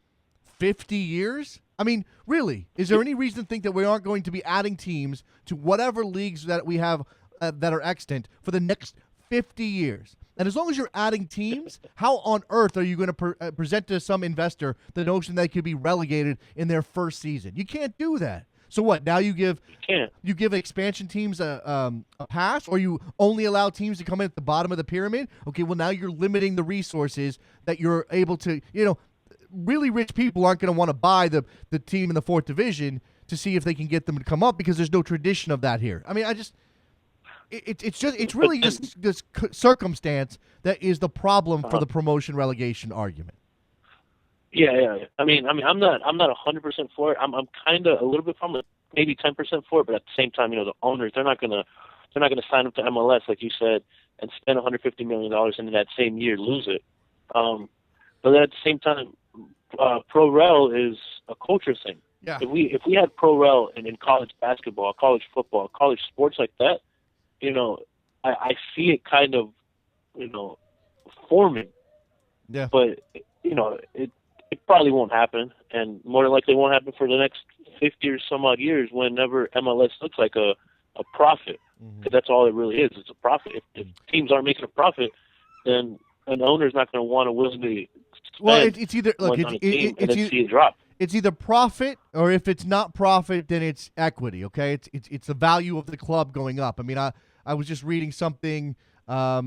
Speaker 1: 50 years. I mean, really, is there any reason to think that we aren't going to be adding teams to whatever leagues that we have that are extant for the next 50 years? And as long as you're adding teams, how on earth are you going to present to some investor the notion that they could be relegated in their first season? You can't do that. So what? Now you give expansion teams a pass, or you only allow teams to come in at the bottom of the pyramid? Okay, well now you're limiting the resources that you're able to, really rich people aren't going to want to buy the team in the fourth division to see if they can get them to come up because there's no tradition of that here. I mean, it's really just this circumstance that is the problem for the promotion relegation argument.
Speaker 12: Yeah. I mean, I'm not 100% for it. I'm kind of a little bit from it, maybe 10% for it, but at the same time, the owners, they're not gonna sign up to MLS like you said and spend $150 million and in that same year lose it. But at the same time, pro rel is a culture thing.
Speaker 1: Yeah.
Speaker 12: If we had pro rel in college basketball, college football, college sports like that, I see it kind of, forming.
Speaker 1: Yeah.
Speaker 12: But it probably won't happen, and more than likely won't happen for the next 50 or some odd years whenever MLS looks like a profit. Because that's all it really is. It's a profit. If teams aren't making a profit, then an owner's not going to want to willingly spend
Speaker 1: it's either look,
Speaker 12: on a team and then see it drop.
Speaker 1: It's either profit, or if it's not profit, then it's equity. Okay, it's the value of the club going up. I mean, I was just reading something. I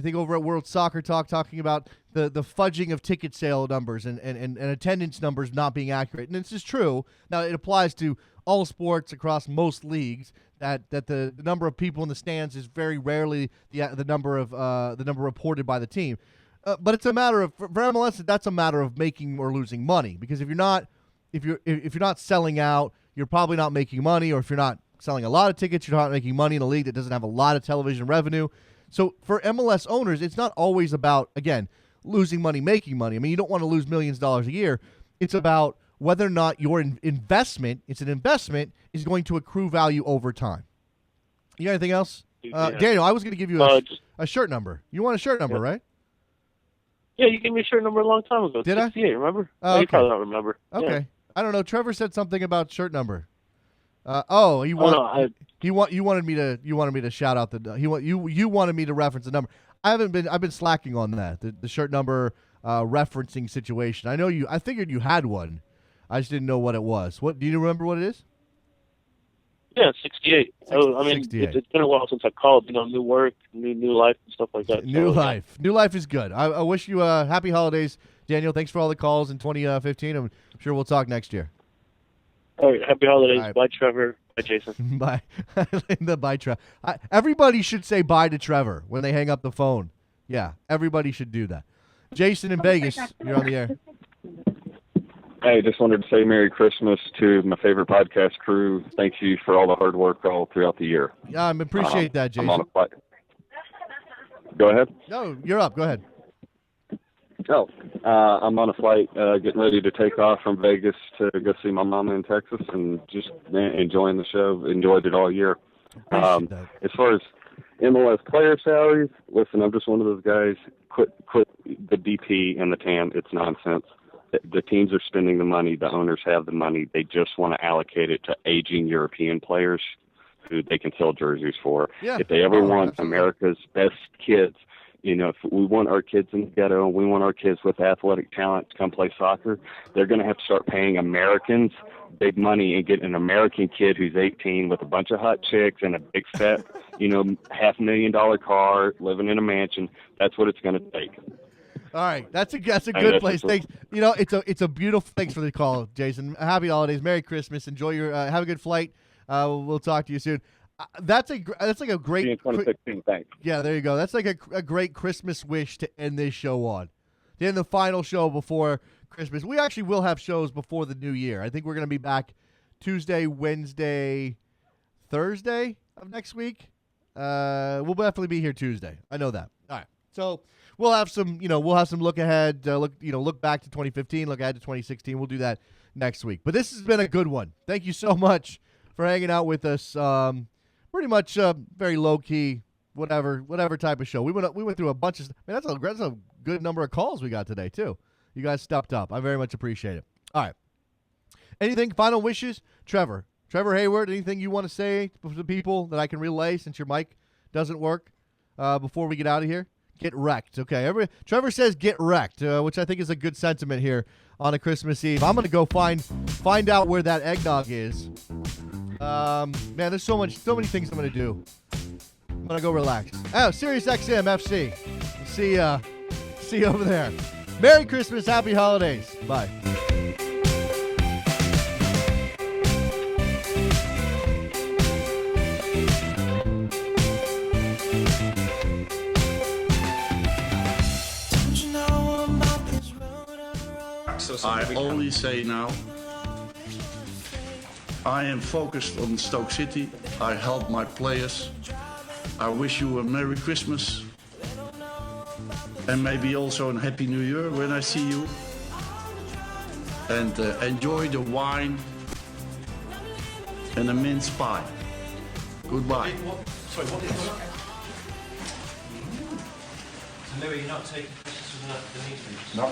Speaker 1: think over at World Soccer Talk talking about the fudging of ticket sale numbers and attendance numbers not being accurate. And this is true. Now, it applies to all sports across most leagues that the number of people in the stands is very rarely the number reported by the team. But it's a matter of for MLS, that's a matter of making or losing money, because if you're not selling out, you're probably not making money, or if you're not selling a lot of tickets, you're not making money in a league that doesn't have a lot of television revenue. So for MLS owners, it's not always about, again, losing money, making money. I mean, you don't want to lose millions of dollars a year. It's about whether or not your investment, is going to accrue value over time. You got anything else? Daniel, I was going to give you a shirt number. You want a shirt number, right?
Speaker 12: Yeah, you gave me a shirt number a long time ago.
Speaker 1: Did
Speaker 12: 68, remember?
Speaker 1: Oh, okay.
Speaker 12: You probably don't remember.
Speaker 1: Okay.
Speaker 12: Yeah.
Speaker 1: I don't know. Trevor said something about shirt number. You wanted me to shout out you wanted me to reference the number. I've been slacking on that. The shirt number referencing situation. I figured you had one. I just didn't know what it was. What do you remember what it is?
Speaker 12: Yeah, 68. I mean,
Speaker 1: 68.
Speaker 12: It's been a while since I called. New work, new life, and stuff like that.
Speaker 1: New life is good. I wish you happy holidays, Daniel. Thanks for all the calls in 2015. I'm sure we'll talk next year.
Speaker 12: All right, happy holidays.
Speaker 1: Right.
Speaker 12: Bye, Trevor. Bye, Jason.
Speaker 1: Bye. Bye, Trevor. Everybody should say bye to Trevor when they hang up the phone. Yeah, everybody should do that. Jason in Vegas, you're on the air.
Speaker 13: Hey, just wanted to say Merry Christmas to my favorite podcast crew. Thank you for all the hard work all throughout the year.
Speaker 1: Yeah, I appreciate that, Jason.
Speaker 13: I'm on a flight. Go ahead.
Speaker 1: No, you're up. Go ahead.
Speaker 13: I'm on a flight getting ready to take off from Vegas to go see my mama in Texas and just enjoying the show. Enjoyed it all year. As far as MLS player salaries, listen, I'm just one of those guys. Quit the DP and the TAM. It's nonsense. The teams are spending the money. The owners have the money. They just want to allocate it to aging European players who they can sell jerseys for.
Speaker 1: Yeah.
Speaker 13: If they ever want America's best kids, if we want our kids in the ghetto and we want our kids with athletic talent to come play soccer, they're going to have to start paying Americans big money and get an American kid who's 18 with a bunch of hot chicks and a big fat, $500,000 car, living in a mansion. That's what it's going to take.
Speaker 1: All right, that's a good place. Thanks. It's a beautiful. Thanks for the call, Jason. Happy holidays, Merry Christmas. Enjoy your have a good flight. We'll talk to you soon. That's like a great
Speaker 13: 2016. Thanks.
Speaker 1: Yeah, there you go. That's like a great Christmas wish to end this show on. Then the final show before Christmas. We actually will have shows before the new year. I think we're going to be back Tuesday, Wednesday, Thursday of next week. We'll definitely be here Tuesday. I know that. All right. So we'll have some, look ahead, look back to 2015, look ahead to 2016. We'll do that next week. But this has been a good one. Thank you so much for hanging out with us. Pretty much very low key, whatever type of show. We went through a bunch of. That's a good number of calls we got today too. You guys stepped up. I very much appreciate it. All right. Anything final wishes, Trevor Hayward? Anything you want to say to the people that I can relay since your mic doesn't work before we get out of here? Get wrecked. Okay. Trevor says get wrecked, which I think is a good sentiment here on a Christmas Eve. I'm gonna go find out where that eggnog is. Man, there's so many things I'm gonna do. I'm gonna go relax. Oh, Sirius XM FC. See you over there. Merry Christmas, Happy Holidays. Bye.
Speaker 3: I only say now, I am focused on Stoke City. I help my players. I wish you a Merry Christmas. And maybe also a Happy New Year when I see you. And enjoy the wine and the mince pie. Goodbye.
Speaker 4: Sorry, what did you say? So Louis, you're not taking Christmas with the meetings?
Speaker 3: No.